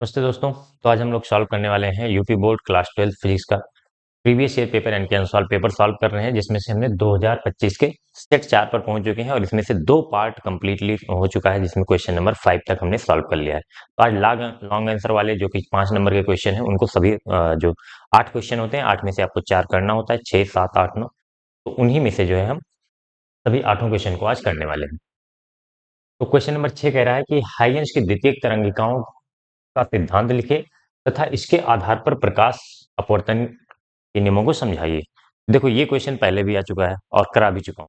नमस्ते दोस्तों। तो आज हम लोग सॉल्व करने वाले हैं यूपी बोर्ड क्लास 12 फिजिक्स का previous year paper and can solve paper solve कर रहे हैं, जिसमें से हमने 2025 के सेट 4 पर पहुंच चुके हैं और इसमें से दो पार्ट कंप्लीटली हो चुका है, जिसमें क्वेश्चन नंबर 5 तक हमने सॉल्व कर लिया है। तो आज लॉन्ग आंसर वाले जो कि 5 नंबर के क्वेश्चन हैं, उनको सभी जो 8 क्वेश्चन होते हैं, 8 में से आपको 4 करना होता है, 6 7 8 9। तो उन्हीं में से जो है हम सभी 8 क्वेश्चन को आज करने वाले हैं। तो क्वेश्चन नंबर 6 कह रहा है कि हाइगेंस की द्वितीयक तरंगिकाओं का सिद्धांत लिखे तथा इसके आधार पर प्रकाश अपवर्तन के नियमों को समझाइए। देखो, ये क्वेश्चन पहले भी आ चुका है और करा भी चुका हूँ,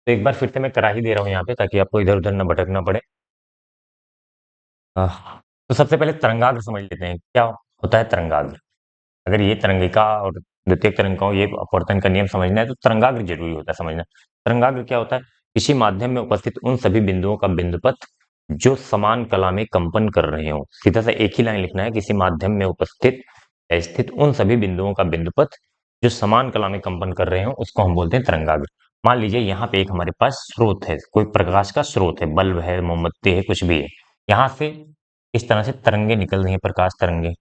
तो एक बार फिर से मैं करा ही दे रहा हूँ यहाँ पे, ताकि आपको इधर उधर ना भटकना पड़े। तो सबसे पहले तरंगाग्र समझ लेते हैं, क्या होता है तरंगाग्र। अगर ये तरंगिका और द्वितीयक तरंगिकाओं, ये अपवर्तन का नियम समझना है तो तरंगाग्र जरूरी होता है समझना। तरंगाग्र क्या होता है? किसी माध्यम में उपस्थित उन सभी बिंदुओं का बिंदुपथ जो समान कला में कंपन कर रहे हो। सीधा सा एक ही लाइन लिखना है, किसी माध्यम में उपस्थित या स्थित उन सभी बिंदुओं का बिंदुपथ जो समान कला में कंपन कर रहे हो, उसको हम बोलते हैं तरंगाग्र। मान लीजिए यहाँ पे एक हमारे पास स्रोत है, कोई प्रकाश का स्रोत है, बल्ब है, मोमबत्ती है, कुछ भी है। यहाँ से इस तरह से तरंगे निकल रही है, प्रकाश तरंगे।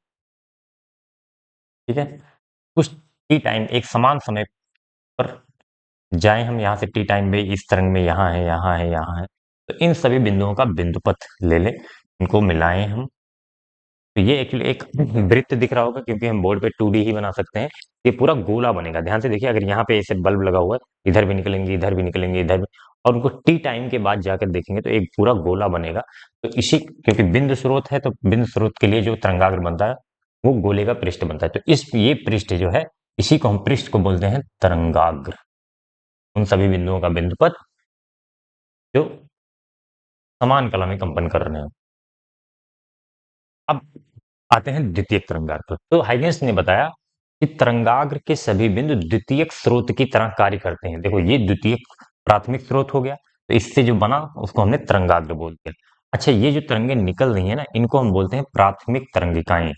ठीक है, कुछ टी टाइम एक समान समय पर जाएं हम, यहाँ से टी टाइम में इस तरंग में यहाँ है, यहाँ है, यहाँ है, तो इन सभी बिंदुओं का बिंदुपथ ले लें, इनको मिलाएं हम। तो ये एक्चुअली एक वृत्त दिख रहा होगा, क्योंकि हम बोर्ड पे 2D ही बना सकते हैं। ये पूरा गोला बनेगा, ध्यान से देखिए। अगर यहाँ पे ऐसे बल्ब लगा हुआ है, इधर भी निकलेंगे, इधर भी निकलेंगे, इधर भी, और उनको टी टाइम के बाद जाकर देखेंगे तो एक पूरा गोला बनेगा। तो इसी, क्योंकि बिंदु स्रोत है, तो बिंदु स्रोत के लिए जो तरंगाग्र बनता है वो गोले का पृष्ठ बनता है। तो इस ये पृष्ठ जो है, इसी को हम पृष्ठ को बोलते हैं तरंगाग्र। उन सभी बिंदुओं का बिंदुपथ जो समान कला में कंपन कर रहे हैं। अब आते हैं द्वितीयक तरंगाग्र पर। तो हाइगेंस ने बताया कि तरंगाग्र के सभी बिंदु द्वितीयक स्रोत की तरह कार्य करते हैं। देखो, ये द्वितीयक प्राथमिक स्रोत हो गया, तो इससे जो बना उसको हमने तरंगाग्र बोल दिया। अच्छा, ये जो तरंगे निकल रही है ना, इनको हम बोलते हैं प्राथमिक तरंगिकाएं।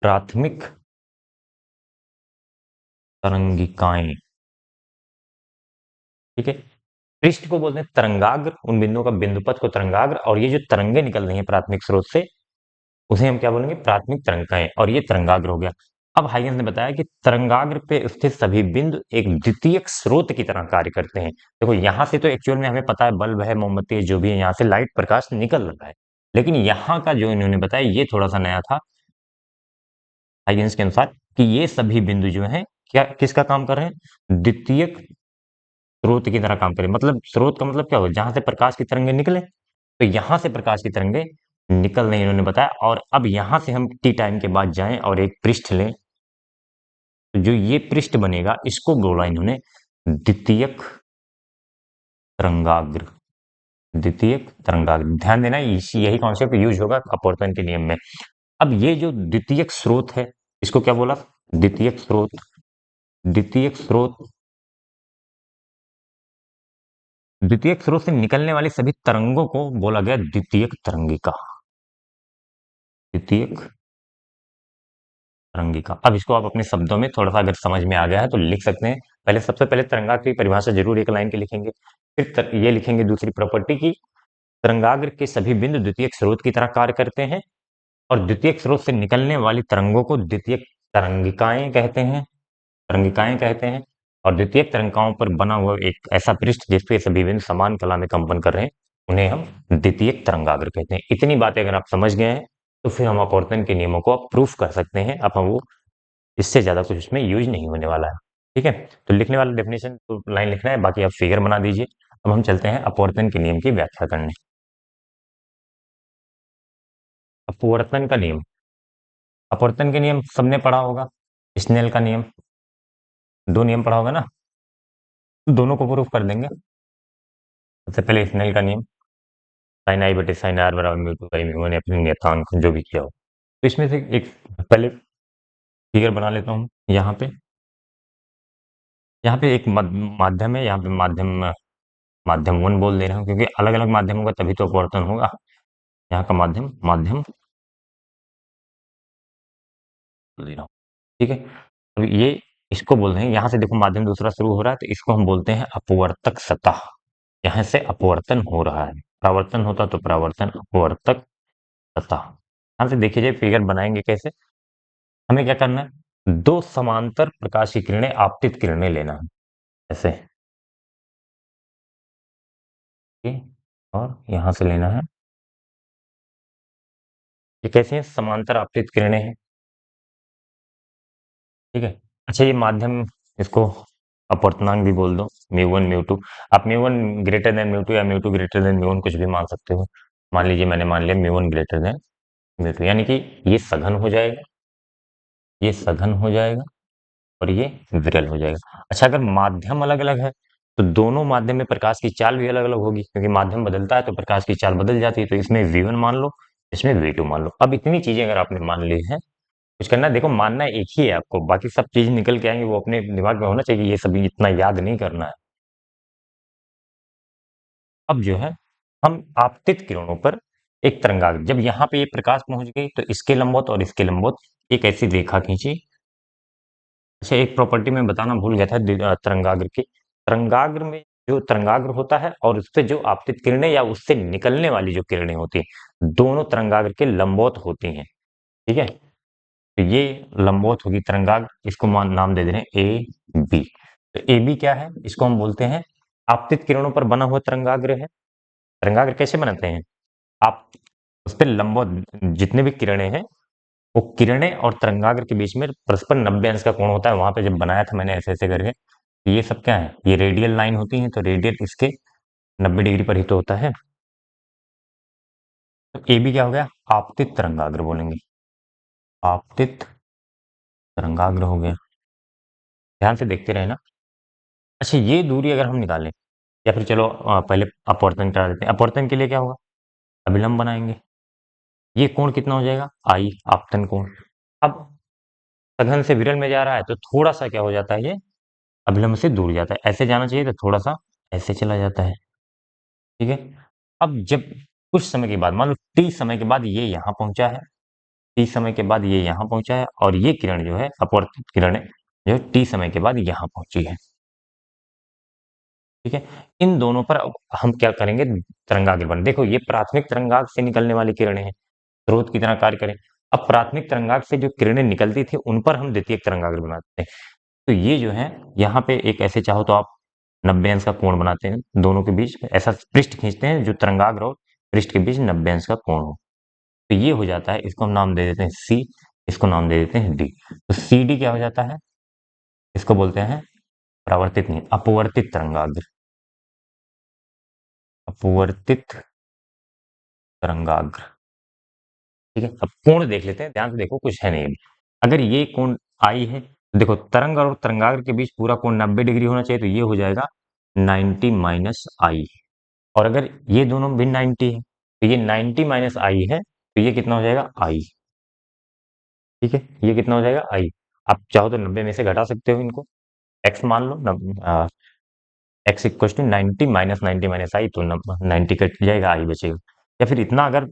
प्राथमिक तरंगिकाएं, ठीक है। पृष्ठ को बोलते हैं तरंगाग्र, उन बिंदुओं का बिंदुपथ को तरंगाग्र, और ये जो तरंगे निकल रही है प्राथमिक स्रोत से, उसे हम क्या बोलेंगे? प्राथमिक तरंगिकाएं, और ये तरंगाग्र हो गया। अब हाइगेंस ने बताया कि तरंगाग्र पे स्थित सभी बिंदु एक द्वितीयक स्रोत की तरह कार्य करते हैं। देखो, यहां से तो एक्चुअल में हमें पता है, बल्ब है, मोमबत्ती है, जो भी है, यहाँ से लाइट प्रकाश निकल रहा है। लेकिन यहाँ का जो इन्होंने बताया, ये थोड़ा सा नया था हाइगेंस के अनुसार, कि ये सभी बिंदु जो हैं, क्या किसका काम कर रहे हैं? द्वितीयक स्रोत की तरह काम करें। मतलब स्रोत का मतलब क्या होगा? जहां से प्रकाश की तरंगे निकले, तो यहां से प्रकाश की तरंगे निकल रही, इन्होंने बताया। और अब यहां से हम टी टाइम के बाद जाएं और एक पृष्ठ लें, तो जो ये पृष्ठ बनेगा, इसको बोला इन्होंने द्वितीयक तरंगाग्र। द्वितीयक तरंगाग्र, ध्यान देना, यही कॉन्सेप्ट यूज होगा अपवर्तन के नियम में। अब ये जो द्वितीयक स्रोत है, इसको क्या बोला? द्वितीयक स्रोत। द्वितीयक स्रोत, द्वितीयक स्रोत से निकलने वाली सभी तरंगों को बोला गया द्वितीयक तरंगिका। द्वितीयक तरंगिका। अब इसको आप अपने शब्दों में थोड़ा सा अगर समझ में आ गया है तो लिख सकते हैं। पहले, सबसे पहले तरंगाग्र की परिभाषा जरूर एक लाइन की लिखेंगे, फिर ये लिखेंगे दूसरी प्रॉपर्टी की, तरंगाग्र के सभी बिंदु द्वितीयक स्रोत की तरह कार्य करते हैं, और द्वितीयक स्रोत से निकलने वाली तरंगों को द्वितीयक तरंगिकाएं कहते हैं। तरंगिकाएं कहते हैं। और द्वितीयक तरंगिकाओं पर बना हुआ एक ऐसा पृष्ठ जिसपे सभी बिंदु समान कला में कंपन कर रहे हैं, उन्हें हम द्वितीयक तरंगाग्र कहते हैं। इतनी बातें अगर आप समझ गए हैं, तो फिर हम अपवर्तन के नियमों को आप प्रूफ कर सकते हैं। अब हम वो, इससे ज्यादा कुछ उसमें यूज नहीं होने वाला है। ठीक है, तो लिखने वाला डेफिनेशन तो लाइन लिखना है, बाकी आप फिगर बना दीजिए। अब हम चलते हैं अपवर्तन के नियम की व्याख्या करने। अपवर्तन का नियम, अपवर्तन के नियम सबने पढ़ा होगा। स्नेल का नियम, दो नियम पढ़ा होगा ना, दोनों को प्रूफ कर देंगे। सबसे पहले स्नेल का नियम, साइन आई बटे साइन आर बराबर mu two by mu one अपने नियतांक जो भी किया हो। तो इसमें से एक पहले फिगर बना लेता हूँ। यहाँ पे एक माध्यम है, यहाँ पे माध्यम, माध्यम वन बोल दे रहा हूँ, क्योंकि अलग अलग माध्यम होगा तभी तो अपवर्तन होगा। यहाँ का माध्यम, माध्यम बोल दे रहा हूँ। ठीक है, अब ये, इसको बोल रहे हैं, यहाँ से देखो माध्यम दूसरा शुरू हो रहा है, तो इसको हम बोलते हैं अपवर्तक सतह। यहाँ से अपवर्तन हो रहा है, परावर्तन होता तो परावर्तन, अपवर्तक सतह। ध्यान से देखिए, फिगर बनाएंगे कैसे। हमें क्या करना है, दो समांतर प्रकाश की किरणें, आपतित किरणें लेना है ऐसे, ठीक है? और यहां से लेना है, ये कैसे हैं, समांतर आपतित किरणें हैं, ठीक है। अच्छा, ये माध्यम, इसको अपवर्तनांक भी बोल दो, म्यू वन म्यू टू। आप mu one greater than mu two या mu two greater than mu one कुछ भी मान सकते हो। मान लीजिए मैंने मान लिया mu one greater than mu to, यानी कि ये सघन हो जाएगा, ये सघन हो जाएगा और ये विरल हो जाएगा। अच्छा, अगर माध्यम अलग अलग है तो दोनों माध्यम में प्रकाश की चाल भी अलग अलग होगी, क्योंकि माध्यम बदलता है तो प्रकाश की चाल बदल जाती है। तो इसमें V1 मान लो, इसमें V2 मान लो। अब इतनी चीजें अगर आपने मान ली है, कुछ करना है, देखो मानना एक ही है आपको, बाकी सब चीज निकल के आएंगे, वो अपने दिमाग में होना चाहिए, ये सब इतना याद नहीं करना है। अब जो है, हम आपतित किरणों पर एक तरंगाग्र, जब यहाँ पे ये प्रकाश पहुंच गई तो इसके लंबवत और इसके लंबवत एक ऐसी रेखा खींची। अच्छा, एक प्रॉपर्टी में बताना भूल गया था तरंगाग्र की। तरंगाग्र में जो तरंगाग्र होता है और उस पे जो आपतित किरणें या उससे निकलने वाली जो किरणें होती हैं, दोनों तरंगाग्र के लंबवत होती हैं, ठीक है। तो ये लंबवत होगी तरंगाग्र, इसको नाम दे दे रहे हैं ए बी। तो ए बी क्या है, इसको हम बोलते हैं आपतित किरणों पर बना हुआ तरंगाग्र है। तरंगाग्र कैसे बनाते हैं, आप उस पर लंबवत जितने भी किरणें हैं, वो किरणें और तरंगाग्र के बीच में परस्पर 90 अंश का कोण होता है। वहां पे जब बनाया था मैंने ऐसे ऐसे करके, तो ये सब क्या है, ये रेडियल लाइन होती है, तो रेडियल इसके 90 डिग्री पर ही तो होता है। तो ए बी क्या हो गया, आपतित तरंगाग्र बोलेंगे, आपतित तरंगाग्र हो गया। ध्यान से देखते रहे ना। अच्छा, ये दूरी अगर हम निकालें, या फिर चलो पहले अपवर्तन करा देते हैं। अपवर्तन के लिए क्या होगा, अभिलंब बनाएंगे। ये कोण कितना हो जाएगा, आई, आपतन कोण। अब सघन से विरल में जा रहा है तो थोड़ा सा क्या हो जाता है, ये अभिलंब से दूर जाता है। ऐसे जाना चाहिए तो थोड़ा सा ऐसे चला जाता है, ठीक है। अब जब कुछ समय के बाद, मान लो टी समय के बाद ये यहाँ पहुंचा है, टी समय के बाद ये यहाँ पहुंचा है, और ये किरण जो है, अपवर्तित किरण जो टी समय के बाद यहाँ पहुंची है, ठीक है। इन दोनों पर अब हम क्या करेंगे, तरंगाग्र बन, देखो ये प्राथमिक तरंगाग्र से निकलने वाली किरणें हैं, स्रोत की तरह कार्य करें। अब प्राथमिक तरंगाग्र से जो किरणें निकलती थी उन पर हम द्वितीयक तरंगाग्र बनाते हैं। तो ये जो है, यहाँ पे एक ऐसे चाहो तो आप 90 अंश का कोण बनाते हैं, दोनों के बीच ऐसा पृष्ठ खींचते हैं जो तरंगाग्र और पृष्ठ के बीच 90 अंश का कोण हो। तो ये हो जाता है, इसको हम नाम दे देते हैं सी, इसको नाम दे देते हैं डी। तो सी डी क्या हो जाता है, इसको बोलते हैं परावर्तित नहीं, अपवर्तित तरंगाग्र, अपवर्तित तरंगाग्र, ठीक है। अब कोण देख लेते हैं, ध्यान से देखो, कुछ है नहीं अभी। अगर ये कोण आई है तो देखो, तरंग और तरंगाग्र के बीच पूरा कोण 90 डिग्री होना चाहिए, तो ये हो जाएगा 90 माइनस आई। और अगर ये दोनों भी 90 है तो ये 90 माइनस आई है, तो ये कितना हो जाएगा, आई, ठीक है। ये कितना हो जाएगा, आई। आप चाहो तो 90 में से घटा सकते हो इनको, एक्स मान लो, एक्स इक्व टू 90 माइनस आई, तो 90 कट जाएगा, आई बचेगा। या फिर इतना अगर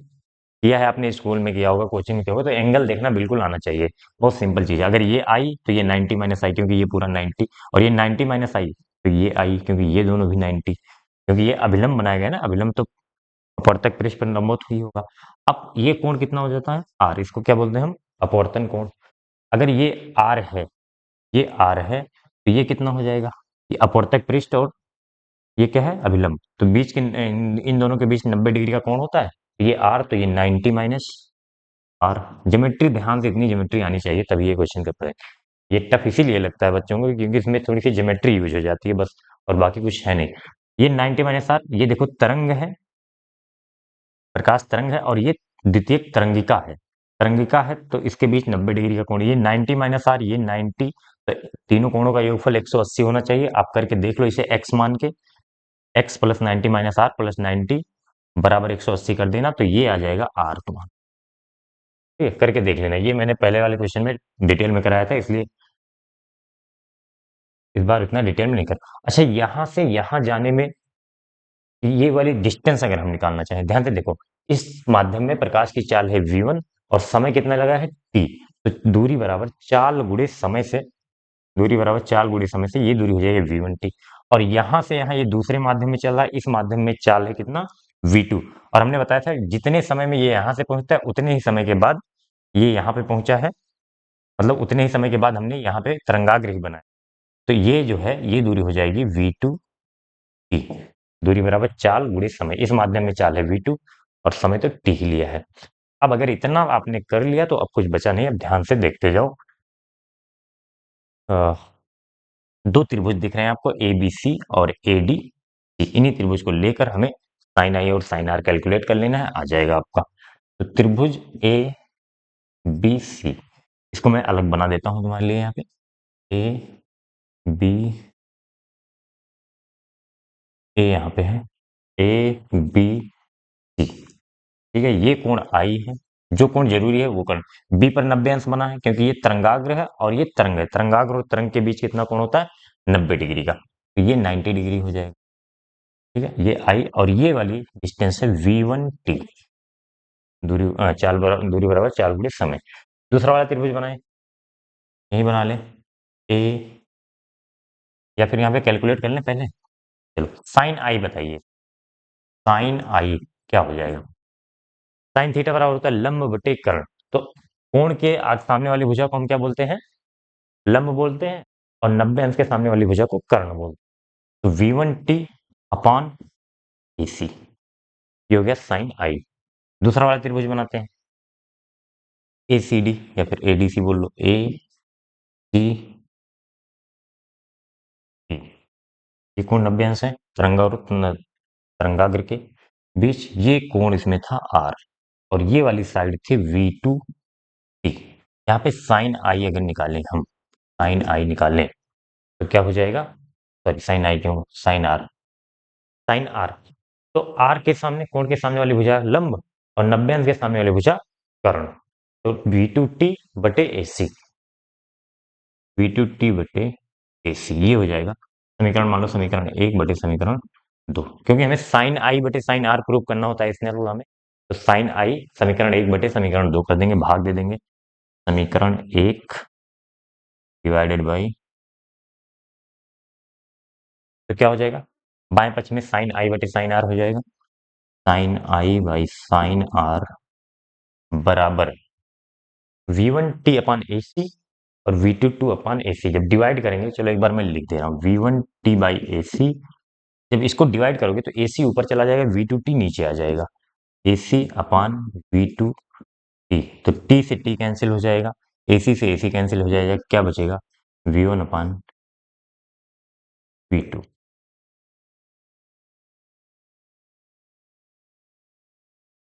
किया है आपने, स्कूल में किया होगा, कोचिंग में किया होगा, तो एंगल देखना बिल्कुल आना चाहिए। बहुत सिंपल चीज है, अगर ये आई तो ये 90 माइनस आई, क्योंकि ये पूरा 90, और ये 90 माइनस आई तो ये आई, क्योंकि ये दोनों भी 90, क्योंकि ये अभिलंब बनाया गया ना, अभिलंब तो अपवर्तक पृष्ठ पर लंबवत ही होगा। अब ये कोण कितना हो जाता है, आर, इसको क्या बोलते हैं हम, अपवर्तन कोण। अगर ये आर है, ये आर है, तो ये कितना हो जाएगा, ये अपवर्तक पृष्ठ और ये क्या है, अभिलंब, तो बीच के इन दोनों के बीच 90 डिग्री का कोण होता है। तो ये आर, तो ये 90 माइनस आर। ज्योमेट्री ध्यान से, इतनी ज्योमेट्री आनी चाहिए तभी ये क्वेश्चन कर पाए। ये टफ इसीलिए लगता है बच्चों को क्योंकि इसमें थोड़ी सी ज्योमेट्री यूज हो जाती है बस, और बाकी कुछ है नहीं। ये 90 माइनस आर, ये देखो तरंग है, प्रकाश तरंग है, और ये द्वितीयक तरंगिका है। तरंगिका है तो इसके बीच 90 डिग्री का कोण, ये 90 माइनस आर, ये 90, तो तीनों कोणों का योगफल 180 होना चाहिए। आप करके देख लो इसे एक्स मान के, x plus 90 minus R plus 90 बराबर 180 कर देना, तो ये आ जाएगा आर तुम्हारा, ठीक है। करके देख लेना, ये मैंने पहले वाले क्वेश्चन में डिटेल में कराया था, इसलिए इस बार इतना डिटेल में नहीं कर। अच्छा, यहां से यहां जाने में ये वाली डिस्टेंस अगर हम निकालना चाहें, ध्यान से देखो, इस माध्यम में प्रकाश की चाल है v1 और समय कितना लगा है t, तो दूरी बराबर चाल गुणे समय से, दूरी बराबर चाल गुणे समय से ये दूरी हो जाएगी v1t। और यहां से यहां ये दूसरे माध्यम में चल रहा है, इस माध्यम में चाल है कितना, v2। और हमने बताया था जितने समय में ये यहां से पहुंचता है उतने ही समय के बाद ये यहाँ पे पहुंचा है, मतलब उतने ही समय के बाद हमने यहाँ पे तरंगाग्र ही बनाया। तो ये जो है ये दूरी हो जाएगी v2 t। दूरी बराबर चाल गुणे समय, इस माध्यम में चाल है v2 और समय तो t ही लिया है। अब अगर इतना आपने कर लिया तो अब कुछ बचा नहीं, अब ध्यान से देखते जाओ। अ, दो त्रिभुज दिख रहे हैं आपको, ए बी सी और ए डी। इन्हीं त्रिभुज को लेकर हमें साइन आई और साइन आर कैलकुलेट कर लेना है, आ जाएगा आपका। तो त्रिभुज ए बी सी, इसको मैं अलग बना देता हूं तुम्हारे लिए यहाँ पे। ए बी, ए यहाँ पे है, ए बी सी, ठीक है। ये कोण आई है, जो कोण जरूरी है वो कोण बी पर 90 अंश बना है, क्योंकि ये तरंगाग्र है और ये तरंग है। तरंगाग्र और तरंग के बीच कितना कोण होता है? 90 डिग्री का। तो ये 90 डिग्री हो जाएगा, ठीक है। ये आई और ये वाली डिस्टेंस है v1t। दूरी दूरी बराबर चाल गुणे समय। दूसरा वाला त्रिभुज बनाए, यही बना ले, ए, या फिर यहाँ पे कैलकुलेट कर लें पहले। चलो साइन आई बताइए, साइन आई क्या हो जाएगा? साइन थीटा बराबर होता है लंब बटे कर्ण। तो कोण के आज सामने वाली भुजा को हम क्या बोलते हैं? लंब बोलते हैं, और 90 अंश के सामने वाली भुजा को कर्ण बोलते हैं। तो v1t अपॉन ac, ये हो गया साइन आई। दूसरा वाला त्रिभुज बनाते हैं, ACD या फिर ADC बोल लो, ए डी सी। ये कोण 90 अंश है, तरंगा और तरंगाग्र के बीच ये कोण इसमें था R, और ये वाली साइड थी V2T। यहाँ पे साइन आई अगर निकालें हम, साइन आई निकालें तो क्या हो जाएगा? सॉरी साइन आई क्यों, साइन आर, साइन आर। तो आर के सामने, कोण के सामने वाली भुजा लंब और 90 अंश के सामने वाली भुजा कर्ण। तो V2T बटे AC, V2T बटे AC ये हो जाएगा समीकरण, मान लो समीकरण 1 बटे समीकरण 2, क्योंकि हमें साइन आई बटे साइन आर प्रूव करना होता है इसने रूल हमें। तो साइन आई समीकरण 1 बटे समीकरण 2 कर देंगे, भाग दे देंगे, समीकरण 1 डिवाइडेड बाई, तो क्या हो जाएगा? बाएं पक्ष में साइन आई बटे साइन आर हो जाएगा, sine I by sine R बराबर v1t अपॉन AC और v22 अपॉन AC। जब डिवाइड करेंगे, चलो एक बार मैं लिख दे रहा हूँ, v1t बाई AC। जब इसको डिवाइड करोगे तो AC ऊपर चला जाएगा, v2t नीचे आ जाएगा, AC अपॉन v2t। तो t से t कैंसिल हो जाएगा, AC से AC कैंसिल हो जाएगा, क्या बचेगा? v1 upon v2।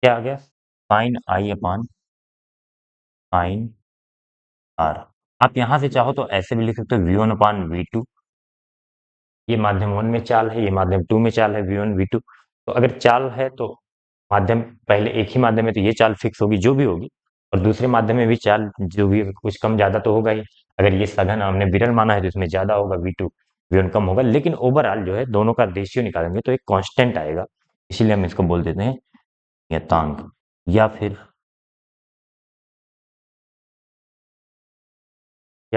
क्या आ गया? Sine I upon sine R. आप यहां से चाहो तो ऐसे भी लिख सकते हो, v1 अपॉन v2। ये माध्यम 1 में चाल है, ये माध्यम 2 में चाल है, v1 v2। तो अगर चाल है तो माध्यम, पहले एक ही माध्यम है तो ये चाल फिक्स होगी जो भी होगी, और दूसरे माध्यम में भी चाल जो भी कुछ कम ज्यादा तो होगा ही। अगर ये सघन हमने विरल माना है तो इसमें ज्यादा होगा v2, v1 कम होगा, लेकिन ओवरऑल जो है दोनों का रेशियो निकालेंगे तो एक कांस्टेंट आएगा। इसीलिए हम इसको बोल देते हैं नियतांक। या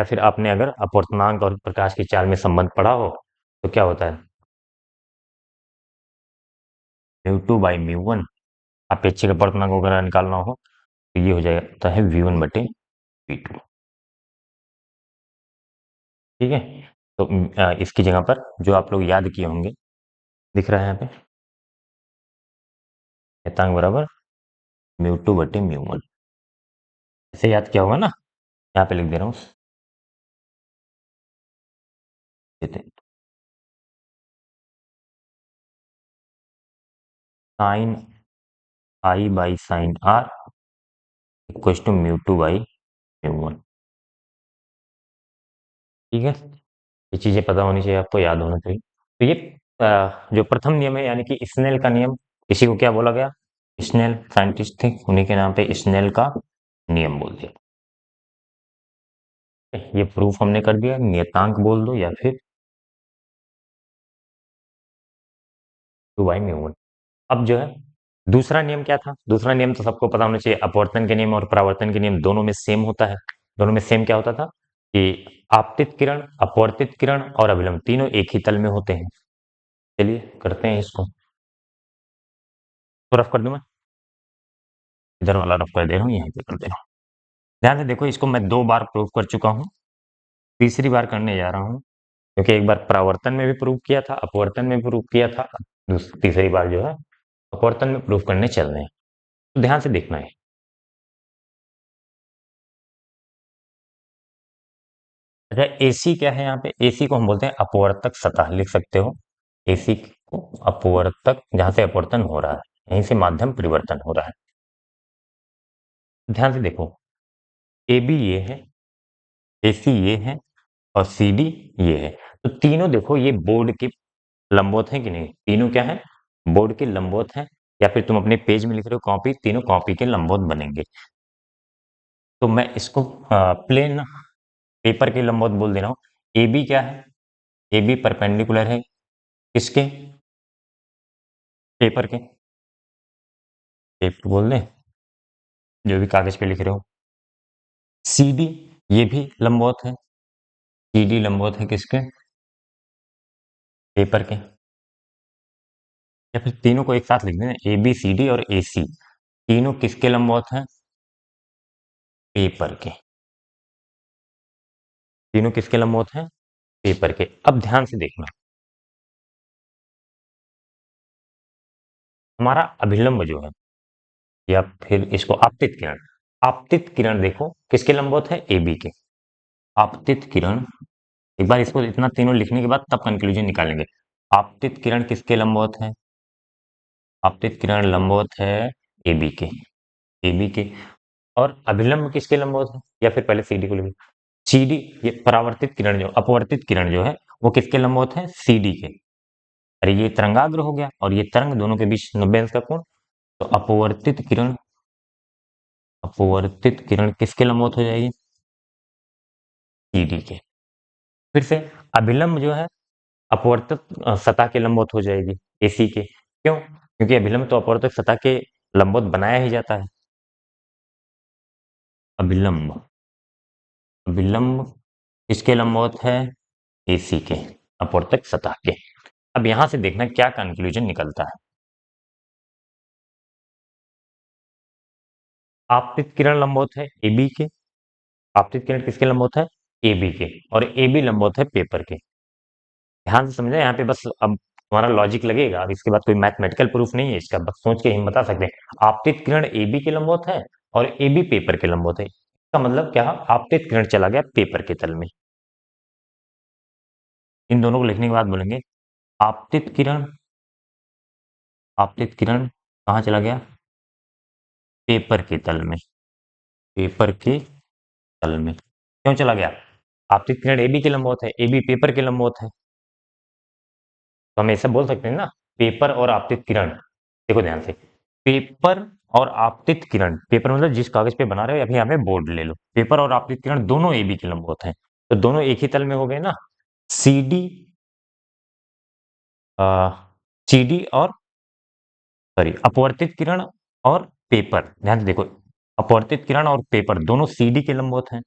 फिर आपने अगर अपवर्तनांक और प्रकाश की चाल में संबंध पढ़ा हो तो क्या होता है, म्यू2 बाई म्यू1। अपेक्षिक अपवर्तनांक वगैरह निकालना हो तो ये हो जाता है v1 बटे v2, ठीक है। तो इसकी जगह पर जो आप लोग याद किए होंगे, दिख रहा है यहाँ पे, नियतांक बराबर म्यू2 बटे म्यू1, ऐसे याद किया होगा ना। यहाँ पे लिख दे रहा हूँ, sine I by sine r equal to म्यू2 बाई म्यू1, ठीक है। ये चीजें पता होनी चाहिए, आपको याद होना चाहिए। तो ये जो प्रथम नियम है, यानी कि स्नेल का नियम, इसी को क्या बोला गया? स्नेल साइंटिस्ट थे, उन्हीं के नाम पे स्नेल का नियम बोल दिया। ये प्रूफ हमने कर दिया, नियतांक बोल दो या फिर 2/μ1। अब जो है दूसरा नियम क्या था? दूसरा नियम तो सबको पता होना चाहिए, अपवर्तन के नियम और परावर्तन के नियम दोनों में सेम होता है। दोनों में सेम क्या होता था कि आपतित किरण, अपवर्तित किरण और अभिलंब तीनों एक ही तल में होते हैं। चलिए करते हैं इसको। तो रफ कर दूं मैं, इधर वाला रफ कर दे रहा हूँ, यहीं पे कर दे रहा हूँ। ध्यान से देखो, इसको मैं 2 बार प्रूव कर चुका हूँ, तीसरी बार करने जा रहा हूँ, क्योंकि एक बार परावर्तन में भी प्रूव किया था, अपवर्तन में प्रूव किया था, तीसरी बार जो है अपवर्तन में प्रूव करने चल रहे हैं। तो ध्यान से देखना है। अच्छा, एसी क्या है यहाँ पे? एसी को हम बोलते हैं अपवर्तक सतह, लिख सकते हो। एसी को अपवर्तक, जहां से अपवर्तन हो रहा है, यहीं से माध्यम परिवर्तन हो रहा है। ध्यान से देखो, ए बी ये है, एसी ये है, और सी डी ये है। तो तीनों देखो, ये बोर्ड के लंबवत है कि नहीं? तीनों क्या है? बोर्ड के लंबवत है। या फिर तुम अपने पेज में लिख रहे हो कॉपी, तीनों कॉपी के लंबवत बनेंगे। तो मैं इसको प्लेन पेपर के लंबवत बोल दे रहा हूँ। ए बी क्या है? ए बी परपेंडिकुलर है किसके? पेपर के। पेपर बोल दें, जो भी कागज पे लिख रहे हो। सी डी ये भी लंबवत है। सी डी लंबवत है किसके? पेपर के। या फिर तीनों को एक साथ लिख देना, ए बी सी डी और ए सी, तीनों किसके लंबवत हैं? पेपर के। तीनों किसके लंबवत हैं? पेपर के। अब ध्यान से देखना, हमारा अभिलंब जो है, या फिर इसको आपतित किरण, आपतित किरण देखो किसके लंबवत है? ए बी के। आपतित किरण, एक बार इसको इतना तीनों लिखने के बाद तब कंक्लूजन निकालेंगे। आपतित किरण किसके लंबवत है? आपतित किरण लंबवत है ए बी के। ए बी के। और अभिलंब किसके लंबवत है? या फिर पहले सी डी को लिखें। सी डी, ये परावर्तित किरण जो, अपवर्तित किरण जो है, वो किसके लंबवत है? सी डी के। अरे ये तरंगाग्र हो गया, और ये तरंग, दोनों के बीच 90 अंश का कोण। तो अपवर्तित किरण किसके लंबवत हो जाएगी? ईडी के। फिर से अभिलंब जो है अपवर्तक सतह के लंबवत हो जाएगी, एसी के। क्यों? क्योंकि अभिलंब तो अपवर्तक सतह के लंबवत बनाया ही जाता है। अभिलंब, अभिलंब किसके लंबवत है? एसी के, अपवर्तक सतह के। अब यहां से देखना क्या कंक्लूजन निकलता है। आपतित किरण लंबवत है एबी के। आपतित किरण किसके लंबवत है? एबी के। और एबी लंबवत है पेपर के। ध्यान से समझे, यहाँ पे बस अब हमारा लॉजिक लगेगा, अब इसके बाद कोई मैथमेटिकल प्रूफ नहीं है इसका, बस सोच के हम बता सकते हैं आपतित किरण एबी के लंबवत है और एबी पेपर के लंबवत है। इसका मतलब क्या? आपतित किरण चला गया पेपर के तल में। इन दोनों को लिखने के बाद बोलेंगे आपतित किरण, आपतित किरण कहाँ चला गया? पेपर के तल में। पेपर के तल में क्यों चला गया? आपतित किरण एबी के लंबवत है, एबी पेपर के लंबवत है, तो हम ऐसा बोल सकते हैं ना, पेपर और आपतित किरण। देखो ध्यान से, पेपर और आपतित किरण, पेपर मतलब जिस कागज पे बना रहे हो, या फिर यहाँ पे बोर्ड ले लो, पेपर और आपतित किरण दोनों एबी के लंबवत हैं, तो दोनों एक ही तल में हो गए ना। सी डी, सी डी और, सॉरी, अपवर्तित किरण और पेपर, ध्यान से देखो, अपवर्तित किरण और पेपर दोनों सीडी के लंबवत हैं।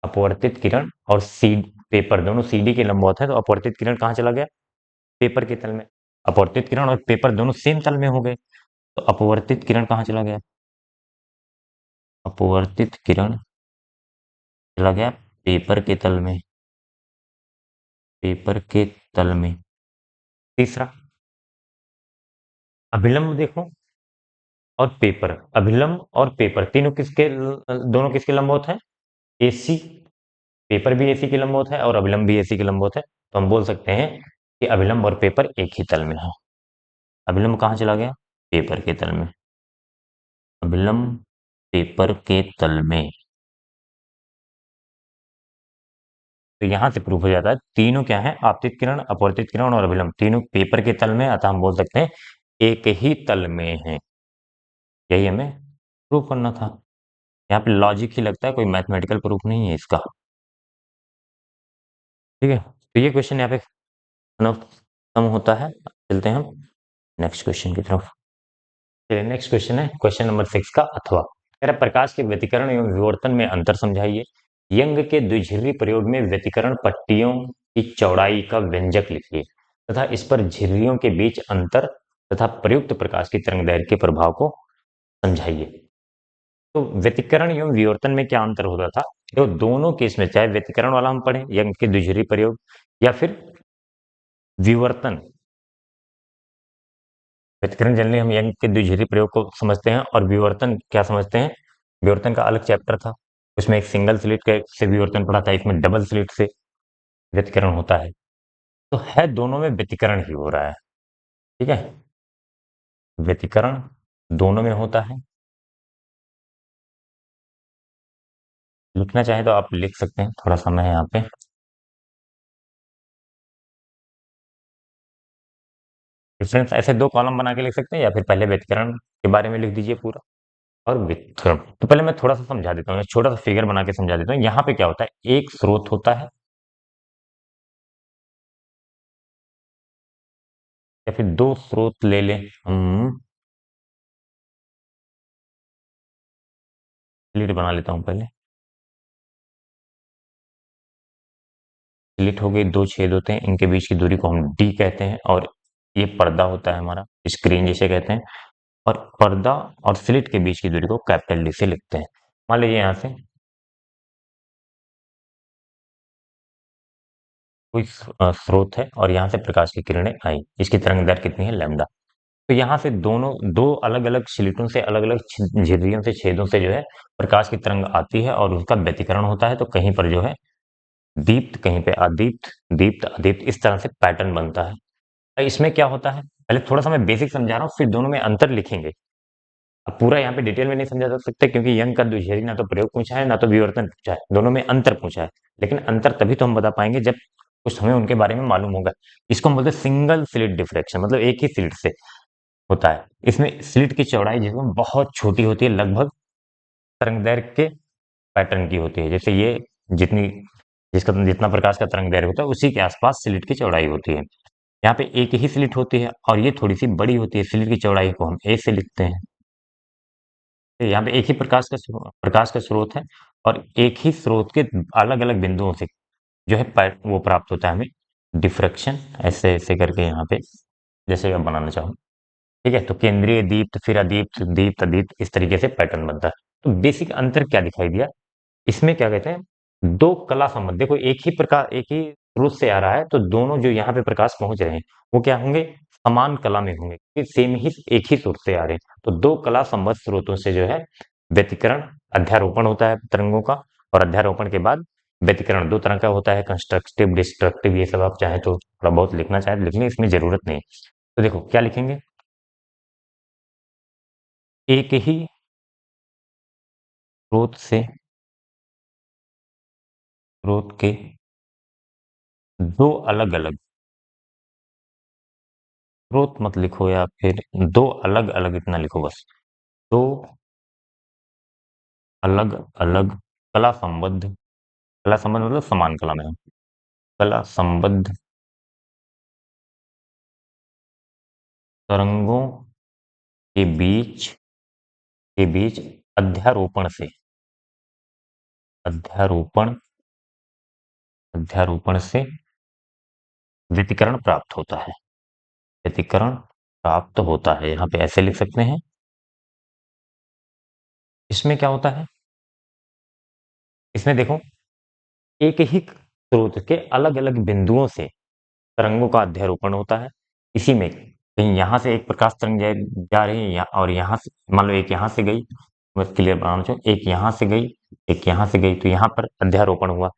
अपवर्तित किरण और सी पेपर दोनों सीडी के लंबवत हैं, तो अपवर्तित किरण कहाँ चला गया? पेपर के तल में। अपवर्तित किरण और पेपर दोनों सेम तल में हो गए, तो अपवर्तित किरण कहाँ चला गया? अपवर्तित किरण चला गया पेपर के तल में। पेपर के तल में। तीसरा, अभिलंब देखो और पेपर, अभिलंब और पेपर तीनों किसके, दोनों किसके लंबवत हैं? एसी, पेपर भी एसी के लंबवत है और अभिलंब भी एसी के लंबवत है, तो हम बोल सकते हैं कि अभिलंब और पेपर एक ही तल में है। अभिलंब कहाँ चला गया? पेपर के तल में। अभिलंब पेपर के तल में। तो यहां से प्रूफ हो जाता है तीनों क्या है? आपतित किरण, अपवर्तित किरण और अभिलंब तीनों पेपर के तल में, अतः हम बोल सकते हैं एक ही तल में है। यही हमें प्रूफ करना था। यहाँ पे लॉजिक ही लगता है, कोई मैथमेटिकल प्रूफ नहीं है इसका। ठीक है, तो ये क्वेश्चन यहाँ पे खत्म होता है। चलते हैं हम नेक्स्ट क्वेश्चन की तरफ। चलिए, नेक्स्ट क्वेश्चन है क्वेश्चन नंबर 6 का अथवा। कह रहा है, प्रकाश के व्यतिकरण एवं विवर्तन में अंतर समझाइए। यंग के द्विझिरी प्रयोग में व्यतिकरण पट्टियों की चौड़ाई का व्यंजक लिखिए तथा इस पर झिर्रियों के बीच अंतर तथा प्रयुक्त प्रकाश की तरंगदैर्घ्य के प्रभाव को समझाइए। तो व्यतिकरण एवं विवर्तन में क्या अंतर होता था? तो दोनों केस में, चाहे व्यतिकरण वाला हम पढ़ें, यंग के द्विध्रुवी प्रयोग, या फिर विवर्तन। व्यतिकरण जनरली हम यंग के द्विध्रुवी प्रयोग को समझते हैं, और विवर्तन क्या समझते हैं? विवर्तन का अलग चैप्टर था, उसमें एक सिंगल स्लिट के से विवर्तन पढ़ा था, इसमें डबल स्लिट से व्यतिकरण होता है। तो है दोनों में व्यतिकरण ही हो रहा है, ठीक है? व्यतिकरण दोनों में होता है। लिखना चाहे तो आप लिख सकते हैं, थोड़ा समय है यहाँ पे। डिफरेंस ऐसे दो कॉलम बना के लिख सकते हैं, या फिर पहले व्यतिकरण के बारे में लिख दीजिए पूरा, और विक्रम। तो पहले मैं थोड़ा सा समझा देता हूँ, छोटा सा फिगर बना के समझा देता हूँ। यहाँ पे क्या होता है, एक स्रोत होता है, या फिर दो स्रोत ले लें हम। स्लिट बना लेता हूँ पहले। स्लिट हो गई, दो छेद होते हैं, इनके बीच की दूरी को हम डी कहते हैं, और ये पर्दा होता है हमारा, स्क्रीन जिसे कहते हैं। और पर्दा और स्लिट के बीच की दूरी को कैपिटल डी से लिखते हैं। मान लीजिए यहाँ से कोई स्रोत है, और यहाँ से प्रकाश की किरणें आई, इसकी तरंग दैर्घ्य कितनी है, लैम्डा। तो यहाँ से दोनों दो अलग अलग स्लिटों से, अलग अलग झिर्रियों से, छेदों से जो है प्रकाश की तरंग आती है, और उसका व्यतिकरण होता है। तो कहीं पर जो है दीप्त, कहीं पे अदीप्त, दीप्त अदीप्त, इस तरह से पैटर्न बनता है। इसमें क्या होता है, पहले थोड़ा सा मैं बेसिक समझा रहा हूँ, फिर दोनों में अंतर लिखेंगे। अब पूरा यहाँ पे डिटेल में नहीं समझा जा सकता, क्योंकि यंग का द्विघेरी ना तो प्रयोग पूछा है, ना तो विवर्तन पूछा है, दोनों में अंतर पूछा है। लेकिन अंतर तभी तो हम बता पाएंगे जब कुछ हमें उनके बारे में मालूम होगा। इसको हम बोलते हैं सिंगल स्लिट डिफ्रैक्शन, मतलब एक ही स्लिट से होता है। इसमें स्लिट की चौड़ाई जिसमें बहुत छोटी होती है, लगभग तरंगदैर्घ्य के पैटर्न की होती है। जैसे ये जितनी, जिसका जितना प्रकाश का तरंगदैर्घ्य होता है, उसी के आसपास स्लिट की चौड़ाई होती है। यहाँ पे एक ही स्लिट होती है, और ये थोड़ी सी बड़ी होती है। स्लिट की चौड़ाई को हम ए से लिखते हैं। तो यहाँ पे एक ही प्रकाश का स्रोत है, और एक ही स्रोत के अलग अलग बिंदुओं से जो है वो प्राप्त होता है हमें डिफ्रैक्शन, ऐसे ऐसे करके यहाँ पे, जैसे आप बनाना चाहो। ठीक है, तो केंद्रीय दीप्त, फिर अदीप्त, दीप्त अदीप्त, इस तरीके से पैटर्न बनता है। तो बेसिक अंतर क्या दिखाई दिया इसमें, क्या कहते हैं, दो कला संबंध। देखो एक ही प्रकार, एक ही स्रोत से आ रहा है, तो दोनों जो यहाँ पे प्रकाश पहुंच रहे हैं, वो क्या होंगे, समान कला में होंगे, कि सेम ही, एक ही स्रोत से आ रहे हैं। तो दो कला संबद्ध स्रोतों से जो है व्यतिकरण, अध्यारोपण होता है तरंगों का, और अध्यारोपण के बाद व्यतिकरण दो तरह का होता है, कंस्ट्रक्टिव, डिस्ट्रक्टिव। ये सब आप चाहे तो थोड़ा बहुत लिखना चाहे लिखने, इसमें जरूरत नहीं। तो देखो क्या लिखेंगे, एक ही स्रोत से, स्रोत के दो अलग अलग स्रोत मत लिखो, या फिर दो अलग अलग, इतना लिखो बस। दो अलग अलग कला संबद्ध, कला संबद्ध मतलब समान कला में हो, कला संबद्ध तरंगों के बीच, के बीच अध्यारोपण से, अध्यारोपण, अध्यारोपण से व्यतिकरण प्राप्त होता है। व्यतिकरण प्राप्त होता है, यहाँ पे ऐसे लिख सकते हैं। इसमें क्या होता है, इसमें देखो एक ही स्रोत के अलग अलग बिंदुओं से तरंगों का अध्यारोपण होता है। इसी में कहीं यहाँ से एक प्रकाश तरंग जा रही है, और यहाँ से मान लो एक यहाँ से गई, मैं क्लियर बनाना चाहूँ, एक यहाँ से गई, एक यहाँ से गई, तो यहाँ पर अध्यारोपण हुआ।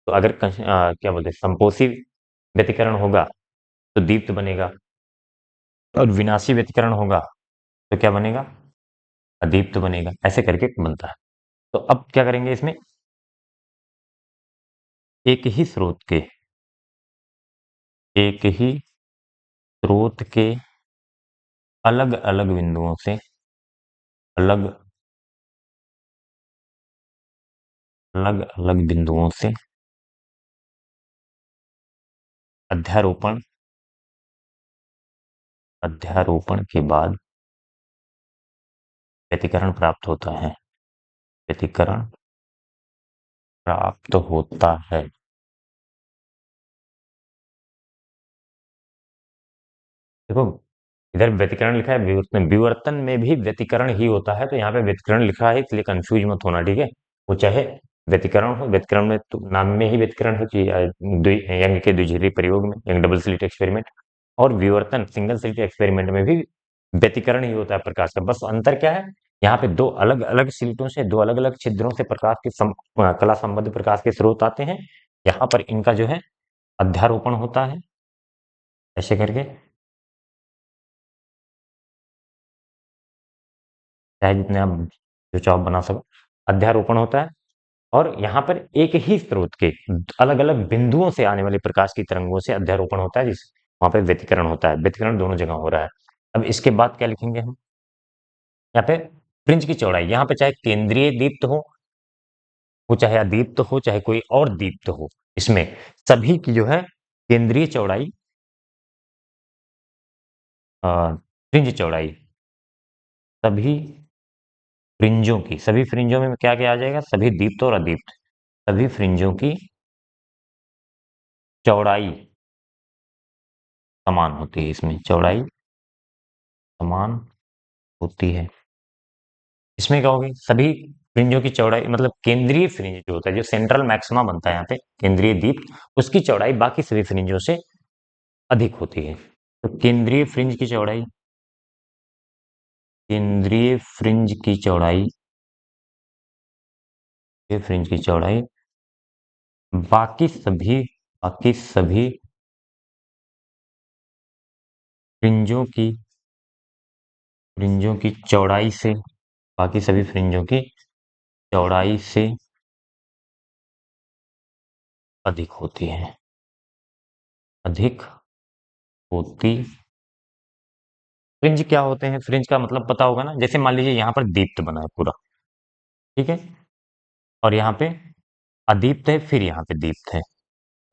तो अगर क्या बोलते हैं, संपोषी व्यतिकरण होगा तो दीप्त बनेगा, और विनाशी व्यतिकरण होगा तो क्या बनेगा, अदीप्त बनेगा। ऐसे करके बनता है। तो अब क्या करेंगे, इसमें एक ही स्रोत के, एक ही स्रोत के अलग अलग बिंदुओं से, अलग अलग अलग बिंदुओं से अध्यारोपण, अध्यारोपण के बाद व्यतिकरण प्राप्त होता है। व्यतिकरण प्राप्त होता है। देखो इधर व्यतिकरण लिखा है, विवर्तन, विवर्तन में भी व्यतिकरण ही होता है, तो यहाँ पे व्यतिकरण लिखा है, इसलिए कंफ्यूज मत होना, ठीक है। वो चाहे व्यतिकरण हो, व्यतिकरण में तो नाम में ही व्यतिकरण है कि यंग के द्विजिह्वी प्रयोग में, यंग डबल स्लिट एक्सपेरिमेंट, और विवर्तन सिंगल स्लिट एक्सपेरिमेंट में भी व्यतिकरण ही होता है प्रकाश का। बस अंतर क्या है, यहाँ पे दो अलग अलग स्लिटों से, दो अलग अलग छिद्रों से प्रकाश के कला संबद्ध प्रकाश के स्रोत आते हैं। यहाँ पर इनका जो है अध्यारोपण होता है, ऐसे करके, चाहे जितने आप जो चाप बना सको, अध्यारोपण होता है। और यहाँ पर एक ही स्रोत के अलग अलग बिंदुओं से आने वाले प्रकाश की तरंगों से अध्यारोपण होता है, जिस वहां पे व्यतिकरण होता है। व्यतिकरण दोनों जगह हो रहा है। अब इसके बाद क्या लिखेंगे हम, यहाँ पे फ्रिंज की चौड़ाई, यहाँ पे चाहे केंद्रीय दीप्त हो, वो चाहे अदीप्त हो, चाहे कोई और दीप्त हो, इसमें सभी की जो है केंद्रीय चौड़ाई, फ्रिंज चौड़ाई, सभी फ्रिंजों की, सभी फ्रिंजों में क्या क्या आ जाएगा, सभी दीप्त और अदीप्त, सभी फ्रिंजों की चौड़ाई समान होती है। इसमें चौड़ाई समान होती है। इसमें क्या होगी, सभी फ्रिंजों की चौड़ाई, मतलब केंद्रीय फ्रिंज जो होता है, जो सेंट्रल मैक्सिमा बनता है यहाँ पे, केंद्रीय दीप्त, उसकी चौड़ाई बाकी सभी फ्रिंजों से अधिक होती है। तो केंद्रीय फ्रिंज की चौड़ाई, केंद्रीय फ्रिंज की चौड़ाई, ये फ्रिंज की चौड़ाई बाकी सभी, बाकी सभी फ्रिंजों की, फ्रिंजों की चौड़ाई से, बाकी सभी फ्रिंजों की चौड़ाई से अधिक होती है, अधिक होती। फ्रिंज क्या होते हैं, फ्रिंज का मतलब पता होगा ना, जैसे मान लीजिए यहाँ पर दीप्त बना है पूरा, ठीक है, और यहाँ पे अदीप्त है, फिर यहाँ पे दीप्त है।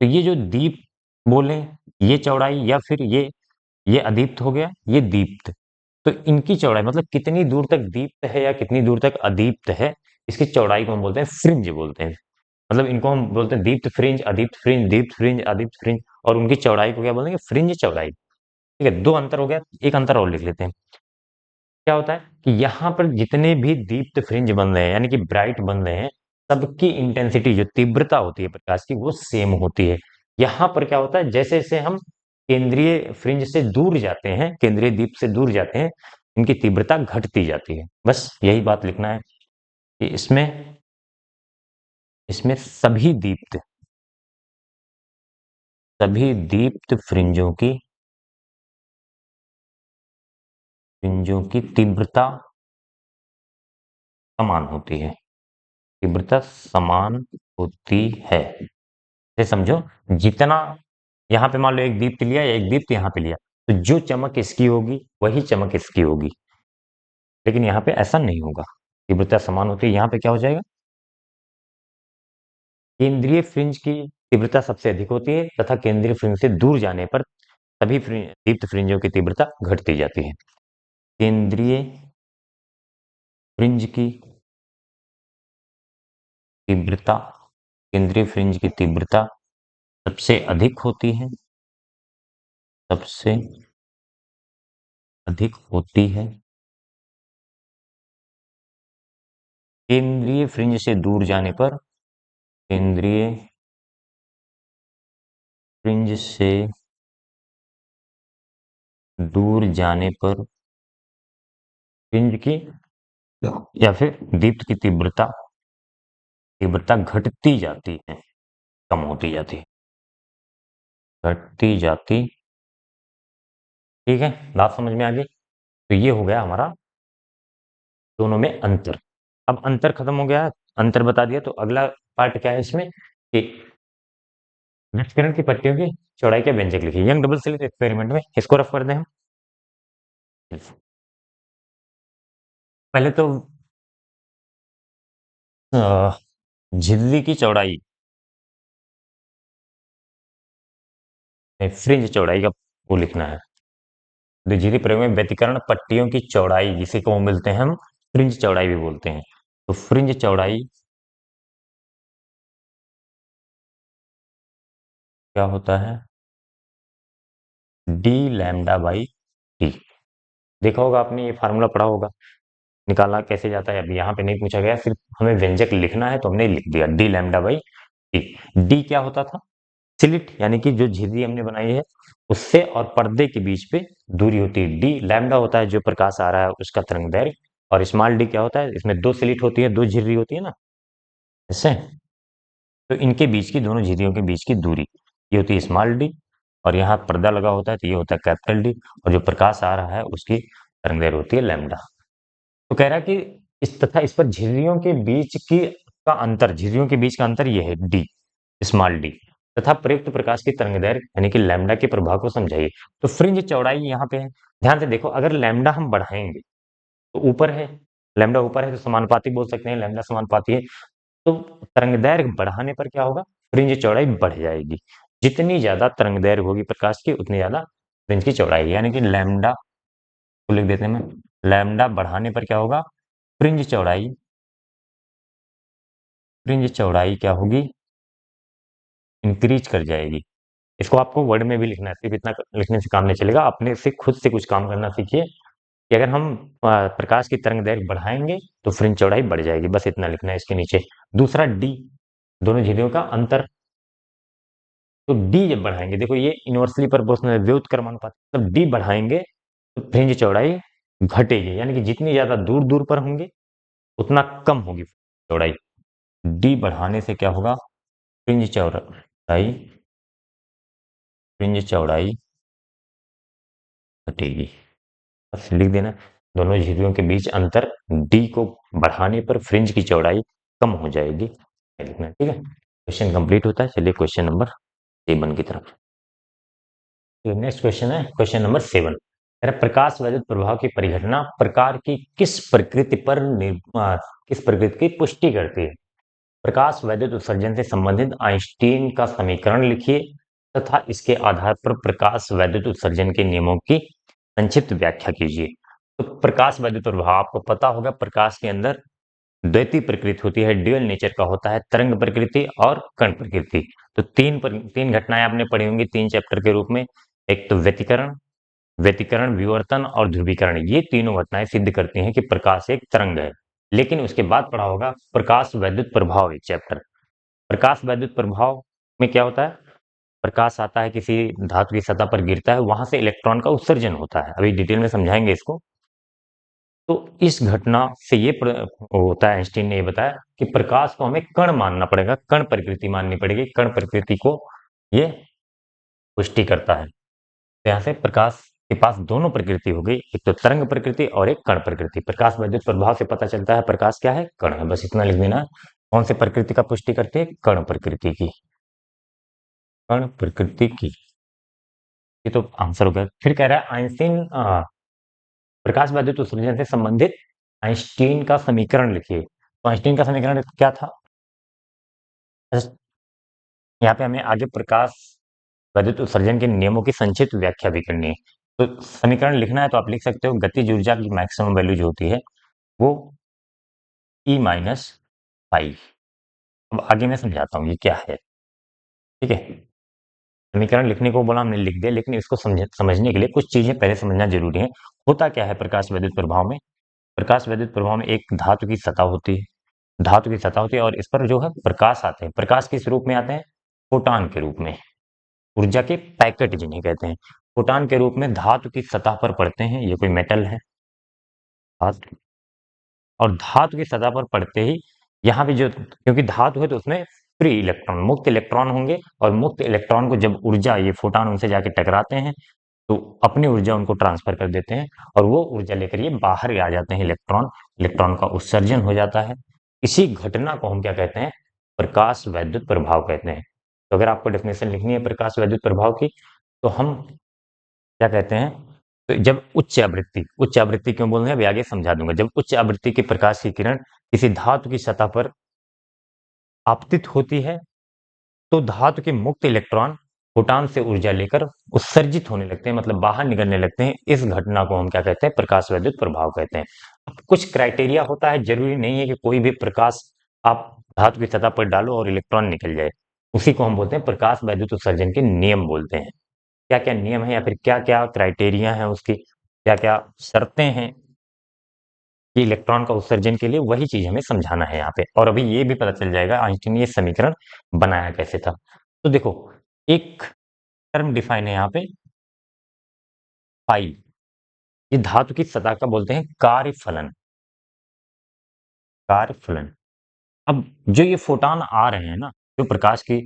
तो ये जो दीप बोले, ये चौड़ाई, या फिर ये अदीप्त हो गया, ये दीप्त, तो इनकी चौड़ाई मतलब कितनी दूर तक दीप्त है या कितनी दूर तक अदीप्त है, इसकी चौड़ाई को हम बोलते हैं फ्रिंज बोलते हैं। मतलब इनको हम बोलते हैं दीप्त फ्रिंज, अदीप्त फ्रिंज, दीप्त फ्रिंज, अदीप्त फ्रिंज, और उनकी चौड़ाई को क्या बोलेंगे, फ्रिंज चौड़ाई। ठीक है, दो अंतर हो गया, एक अंतर और लिख लेते हैं। क्या होता है कि यहाँ पर जितने भी दीप्त फ्रिंज बन रहे हैं, यानी कि ब्राइट बन रहे हैं, सबकी इंटेंसिटी, जो तीव्रता होती है प्रकाश की, वो सेम होती है। यहाँ पर क्या होता है, जैसे जैसे हम केंद्रीय फ्रिंज से दूर जाते हैं, केंद्रीय दीप्त से दूर जाते हैं, इनकी तीव्रता घटती जाती है। बस यही बात लिखना है कि इसमें, इसमें सभी दीप्त, सभी दीप्त फ्रिंजों की, फ्रिंजों की तीव्रता समान होती है, तीव्रता समान होती है। ये समझो, जितना यहाँ पे मान लो एक दीप्त लिया या एक दीप्त यहाँ पे लिया, तो जो चमक इसकी होगी वही चमक इसकी होगी, लेकिन यहाँ पे ऐसा नहीं होगा। तीव्रता समान होती है, यहाँ पे क्या हो जाएगा, केंद्रीय फ्रिंज की तीव्रता सबसे अधिक होती है, तथा केंद्रीय फ्रिंज से दूर जाने पर सभी दीप्त फ्रिंजों की तीव्रता घटती जाती है। केंद्रीय फ्रिंज की तीव्रता, केंद्रीय फ्रिंज की तीव्रता सबसे अधिक होती है, सबसे अधिक होती है केंद्रीय फ्रिंज से दूर जाने पर, केंद्रीय फ्रिंज से दूर जाने पर फ्रिंज की या फिर दीप्त की तीव्रता, तीव्रता घटती जाती है, कम होती जाती है, घटती जाती। ठीक है, बात समझ में आ गई। तो ये हो गया हमारा दोनों में अंतर। अब अंतर खत्म हो गया, अंतर बता दिया, तो अगला पार्ट क्या है इसमें कि विकिरण की पट्टियों की चौड़ाई के व्यंजक लिखिए। यंग डबल स्लिट एक्सपेरिमेंट में इसको रफ कर दें हम। पहले तो झिल्ली की चौड़ाई, फ्रिंज चौड़ाई का वो लिखना है। द्विजिह्वी प्रयोग में व्यतिकरण पट्टियों की चौड़ाई, जिसे को मिलते हैं हम फ्रिंज चौड़ाई भी बोलते हैं। तो फ्रिंज चौड़ाई क्या होता है, डी लैम्डा बाई टी। देखा होगा आपने, ये फार्मूला पढ़ा होगा, निकालना कैसे जाता है। अब यहाँ पे नहीं पूछा गया, सिर्फ हमें व्यंजक लिखना है तो हमने लिख दिया D lambda by T. D क्या होता था? स्लिट, यानी कि जो झिर्री हमने बनाई है उससे और पर्दे के बीच पे दूरी होती है। डी लैम्डा होता है जो प्रकाश आ रहा है उसका तरंग दैर्घ्य, और स्मॉल डी क्या होता है? इसमें दो स्लिट होती है, दो झिर्री होती है ना, ऐसे। तो इनके बीच की, दोनों झिर्रियों के बीच की दूरी ये होती है स्मॉल डी, और यहाँ पर्दा लगा होता है तो ये होता है कैपिटल डी, और जो प्रकाश आ रहा है उसकी तरंग दैर्घ्य होती है लैम्डा। तो कह रहा है कि इस तथा इस पर झिर्रियों के बीच की का अंतर, झिर्रियों के बीच का अंतर ये है डी, स्मॉल डी, तथा प्रयुक्त प्रकाश की तरंगदैर्घ्य यानी कि लैम्डा के प्रभाव को समझाइए। तो फ्रिंज चौड़ाई यहाँ पे है, ध्यान से देखो, अगर लैम्डा हम बढ़ाएंगे तो ऊपर है, लैम्डा ऊपर है तो समानुपाती बोल सकते हैं, लैम्डा समानुपाती है। तो तरंगदैर्घ्य बढ़ाने पर क्या होगा? फ्रिंज चौड़ाई बढ़ जाएगी। जितनी ज्यादा तरंगदैर्घ्य होगी प्रकाश की उतनी ज्यादा फ्रिंज की चौड़ाई, यानी कि लैम्डा को लिख देते हैं मैं, लैम्डा बढ़ाने पर क्या होगा? फ्रिंज चौड़ाई, फ्रिंज चौड़ाई क्या होगी? इंक्रीज कर जाएगी। इसको आपको वर्ड में भी लिखना है, सिर्फ इतना लिखने से काम नहीं चलेगा, अपने से खुद से कुछ काम करना सीखिए कि अगर हम प्रकाश की तरंग दैर्घ्य बढ़ाएंगे तो फ्रिंज चौड़ाई बढ़ जाएगी, बस इतना लिखना है इसके नीचे। दूसरा डी, दोनों झिर्रियों का अंतर, तो डी जब बढ़ाएंगे, देखो ये इनवर्सली प्रोपोर्शनल है, व्युत्क्रमानुपाती, मतलब डी बढ़ाएंगे तो फ्रिंज चौड़ाई घटेगी, यानी कि जितनी ज्यादा दूर दूर पर होंगे उतना कम होगी चौड़ाई। डी बढ़ाने से क्या होगा? फ्रिंज चौड़ाई, फ्रिंज चौड़ाई घटेगी। बस लिख देना, दोनों झिर्रियों के बीच अंतर डी को बढ़ाने पर फ्रिंज की चौड़ाई कम हो जाएगी, लिखना, ठीक है। क्वेश्चन कंप्लीट होता है। चलिए क्वेश्चन नंबर 7 की तरफ। तो नेक्स्ट क्वेश्चन है क्वेश्चन नंबर 7। प्रकाश वैद्युत प्रभाव की परिघटना प्रकार की किस प्रकृति पर किस प्रकृति की पुष्टि करती है? प्रकाश वैद्युत उत्सर्जन से संबंधित आइंस्टीन का समीकरण लिखिए तथा इसके आधार पर प्रकाश वैद्युत उत्सर्जन के नियमों की संक्षिप्त व्याख्या कीजिए। तो प्रकाश वैद्युत प्रभाव आपको पता होगा, प्रकाश के अंदर द्वैती प्रकृति होती है, ड्यूअल नेचर का होता है, तरंग प्रकृति और कण प्रकृति। तो तीन घटनाएं आपने पढ़ी होंगी 3 चैप्टर के रूप में। एक तो व्यतिकरण, व्यतिकरण, विवर्तन और ध्रुवीकरण, ये तीनों घटनाएं सिद्ध करती हैं कि प्रकाश एक तरंग है। लेकिन उसके बाद पढ़ा होगा प्रकाश वैद्युत प्रभाव, एक चैप्टर। प्रकाश वैद्युत प्रभाव में क्या होता है? प्रकाश आता है, किसी धातु की सतह पर गिरता है, वहां से इलेक्ट्रॉन का उत्सर्जन होता है, अभी डिटेल में समझाएंगे इसको। तो इस घटना से ये होता है, आइंस्टीन ने ये बताया कि प्रकाश को हमें कण मानना पड़ेगा, कण प्रकृति माननी पड़ेगी, कण प्रकृति को ये पुष्टि करता है। तो यहाँ से प्रकाश के पास दोनों प्रकृति हो गई, एक तो तरंग प्रकृति और एक कण प्रकृति। प्रकाश वैद्युत प्रभाव से पता चलता है प्रकाश क्या है? कण है, बस इतना लिख देना। कौन से प्रकृति का पुष्टि करती है? कण प्रकृति की, कण प्रकृति की। ये तो आंसर हो गया। फिर कह रहा है आइंस्टीन प्रकाश वैद्युत उत्सर्जन से संबंधित आइंस्टीन का समीकरण लिखिए। तो आइंस्टीन का समीकरण क्या था? यहाँ पे हमें आगे प्रकाश वैद्युत उत्सर्जन के नियमों की संक्षिप्त व्याख्या भी करनी है। तो समीकरण लिखना है तो आप लिख सकते हो, गतिज ऊर्जा की मैक्सिमम वैल्यू जो होती है वो E माइनस फाइव। अब आगे मैं समझाता हूँ ये क्या है, ठीक है। समीकरण लिखने को बोला, हमने लिख दिया, लेकिन इसको समझने के लिए कुछ चीजें पहले समझना जरूरी है। होता क्या है प्रकाश वैद्युत प्रभाव में? प्रकाश वैद्युत प्रभाव में एक धातु की सतह होती है, धातु की सतह होती है, और इस पर जो है प्रकाश आते हैं। प्रकाश किस रूप में आते हैं? फोटान के रूप में, ऊर्जा के पैकेट जिन्हें कहते हैं। फोटान के रूप में धातु की सतह पर पड़ते हैं, ये कोई मेटल है धातु, और धातु की सतह पर पड़ते ही यहाँ पे जो, क्योंकि धातु है तो उसमें फ्री इलेक्ट्रॉन, मुक्त इलेक्ट्रॉन होंगे, और मुक्त इलेक्ट्रॉन को जब ऊर्जा, ये फोटान उनसे जाके टकराते हैं तो अपनी ऊर्जा उनको ट्रांसफर कर देते हैं, और वो ऊर्जा लेकर ये बाहर आ जाते हैं इलेक्ट्रॉन, इलेक्ट्रॉन का उत्सर्जन हो जाता है। इसी घटना को हम क्या कहते हैं? प्रकाश वैद्युत प्रभाव कहते हैं। तो अगर आपको डेफिनेशन लिखनी है प्रकाश वैद्युत प्रभाव की, तो हम क्या कहते हैं? तो जब उच्च आवृत्ति क्यों बोल रहे हैं अभी आगे समझा दूंगा। जब उच्च आवृत्ति की प्रकाश की किरण किसी धातु की सतह पर आपतित होती है तो धातु के मुक्त इलेक्ट्रॉन फोटान से ऊर्जा लेकर उत्सर्जित होने लगते हैं, मतलब बाहर निकलने लगते हैं। इस घटना को हम क्या कहते हैं? प्रकाश वैद्युत प्रभाव कहते हैं। अब कुछ क्राइटेरिया होता है, जरूरी नहीं है कि कोई भी प्रकाश आप धातु की सतह पर डालो और इलेक्ट्रॉन निकल जाए। उसी को हम बोलते हैं प्रकाश वैद्युत उत्सर्जन के नियम बोलते हैं। क्या क्या नियम है या फिर क्या क्या क्राइटेरिया है उसकी, क्या क्या शर्तें हैं कि इलेक्ट्रॉन का उत्सर्जन के लिए, वही चीज हमें समझाना है यहाँ पे। और अभी ये भी पता चल जाएगा आइंस्टीन ने ये समीकरण बनाया कैसे था। तो देखो, एक टर्म डिफाइन है यहाँ पे, फाई। ये धातु की सतह का बोलते हैं कार्यफलन। कार्यफलन। अब जो ये फोटॉन आ रहे हैं ना, जो प्रकाश की,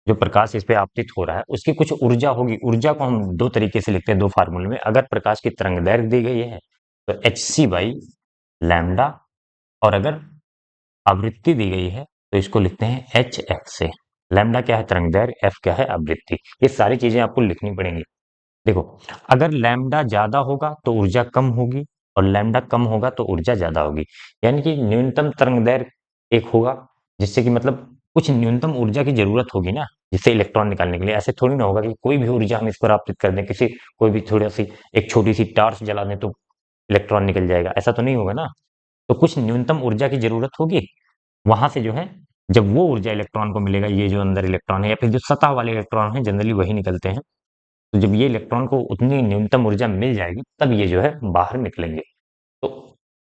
जो प्रकाश इस पे आपतित हो रहा है, उसकी कुछ ऊर्जा होगी। ऊर्जा को हम दो तरीके से लिखते हैं, दो फार्मूले में। अगर प्रकाश की तरंग दैर्घ्य दी गई है तो एच सी बाई लैम्डा, और अगर आवृत्ति दी गई है तो इसको लिखते हैं एच एफ से। लैम्डा क्या है? तरंग दैर्घ्य, एफ क्या है? आवृत्ति। ये सारी चीजें आपको लिखनी पड़ेंगी। देखो, अगर लैम्डा ज्यादा होगा तो ऊर्जा कम होगी, और लैम्डा कम होगा तो ऊर्जा ज्यादा होगी। यानी कि न्यूनतम तरंग दैर्घ्य एक होगा, जिससे कि मतलब कुछ न्यूनतम ऊर्जा की जरूरत होगी ना, जिससे इलेक्ट्रॉन निकालने के लिए। ऐसे थोड़ी ना होगा कि कोई भी ऊर्जा हम इस पर आपतित कर दें, किसी कोई भी थोड़ी सी एक छोटी सी टार्च जला दें तो इलेक्ट्रॉन निकल जाएगा, ऐसा तो नहीं होगा ना। तो कुछ न्यूनतम ऊर्जा की जरूरत होगी। वहां से जो है, जब वो ऊर्जा इलेक्ट्रॉन को मिलेगा, ये जो अंदर इलेक्ट्रॉन है या फिर जो सतह वाले इलेक्ट्रॉन है, जनरली वही निकलते हैं। तो जब ये इलेक्ट्रॉन को उतनी न्यूनतम ऊर्जा मिल जाएगी, तब ये जो है बाहर निकलेंगे। तो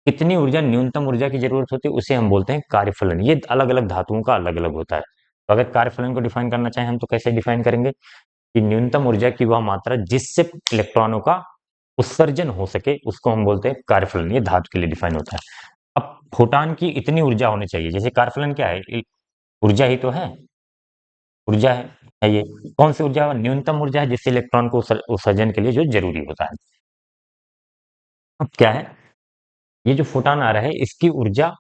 कितनी ऊर्जा, न्यूनतम ऊर्जा की जरूरत होती है, उसे हम बोलते हैं कार्यफलन। ये अलग अलग धातुओं का अलग अलग होता है। तो अगर कार्यफलन को डिफाइन करना चाहें हम, तो कैसे डिफाइन करेंगे कि न्यूनतम ऊर्जा की वह मात्रा जिससे इलेक्ट्रॉनों का उत्सर्जन हो सके, उसको हम बोलते हैं कार्यफलन। ये धातु के लिए डिफाइन होता है। अब फोटान की इतनी ऊर्जा होनी चाहिए, जैसे कार्यफलन क्या है? ऊर्जा ही तो है। ऊर्जा है ये। कौन सी ऊर्जा? न्यूनतम ऊर्जा है जिससे इलेक्ट्रॉन को उत्सर्जन के लिए जो जरूरी होता है। अब क्या है, ये जो फोटॉन आ रहा है, इसकी ऊर्जा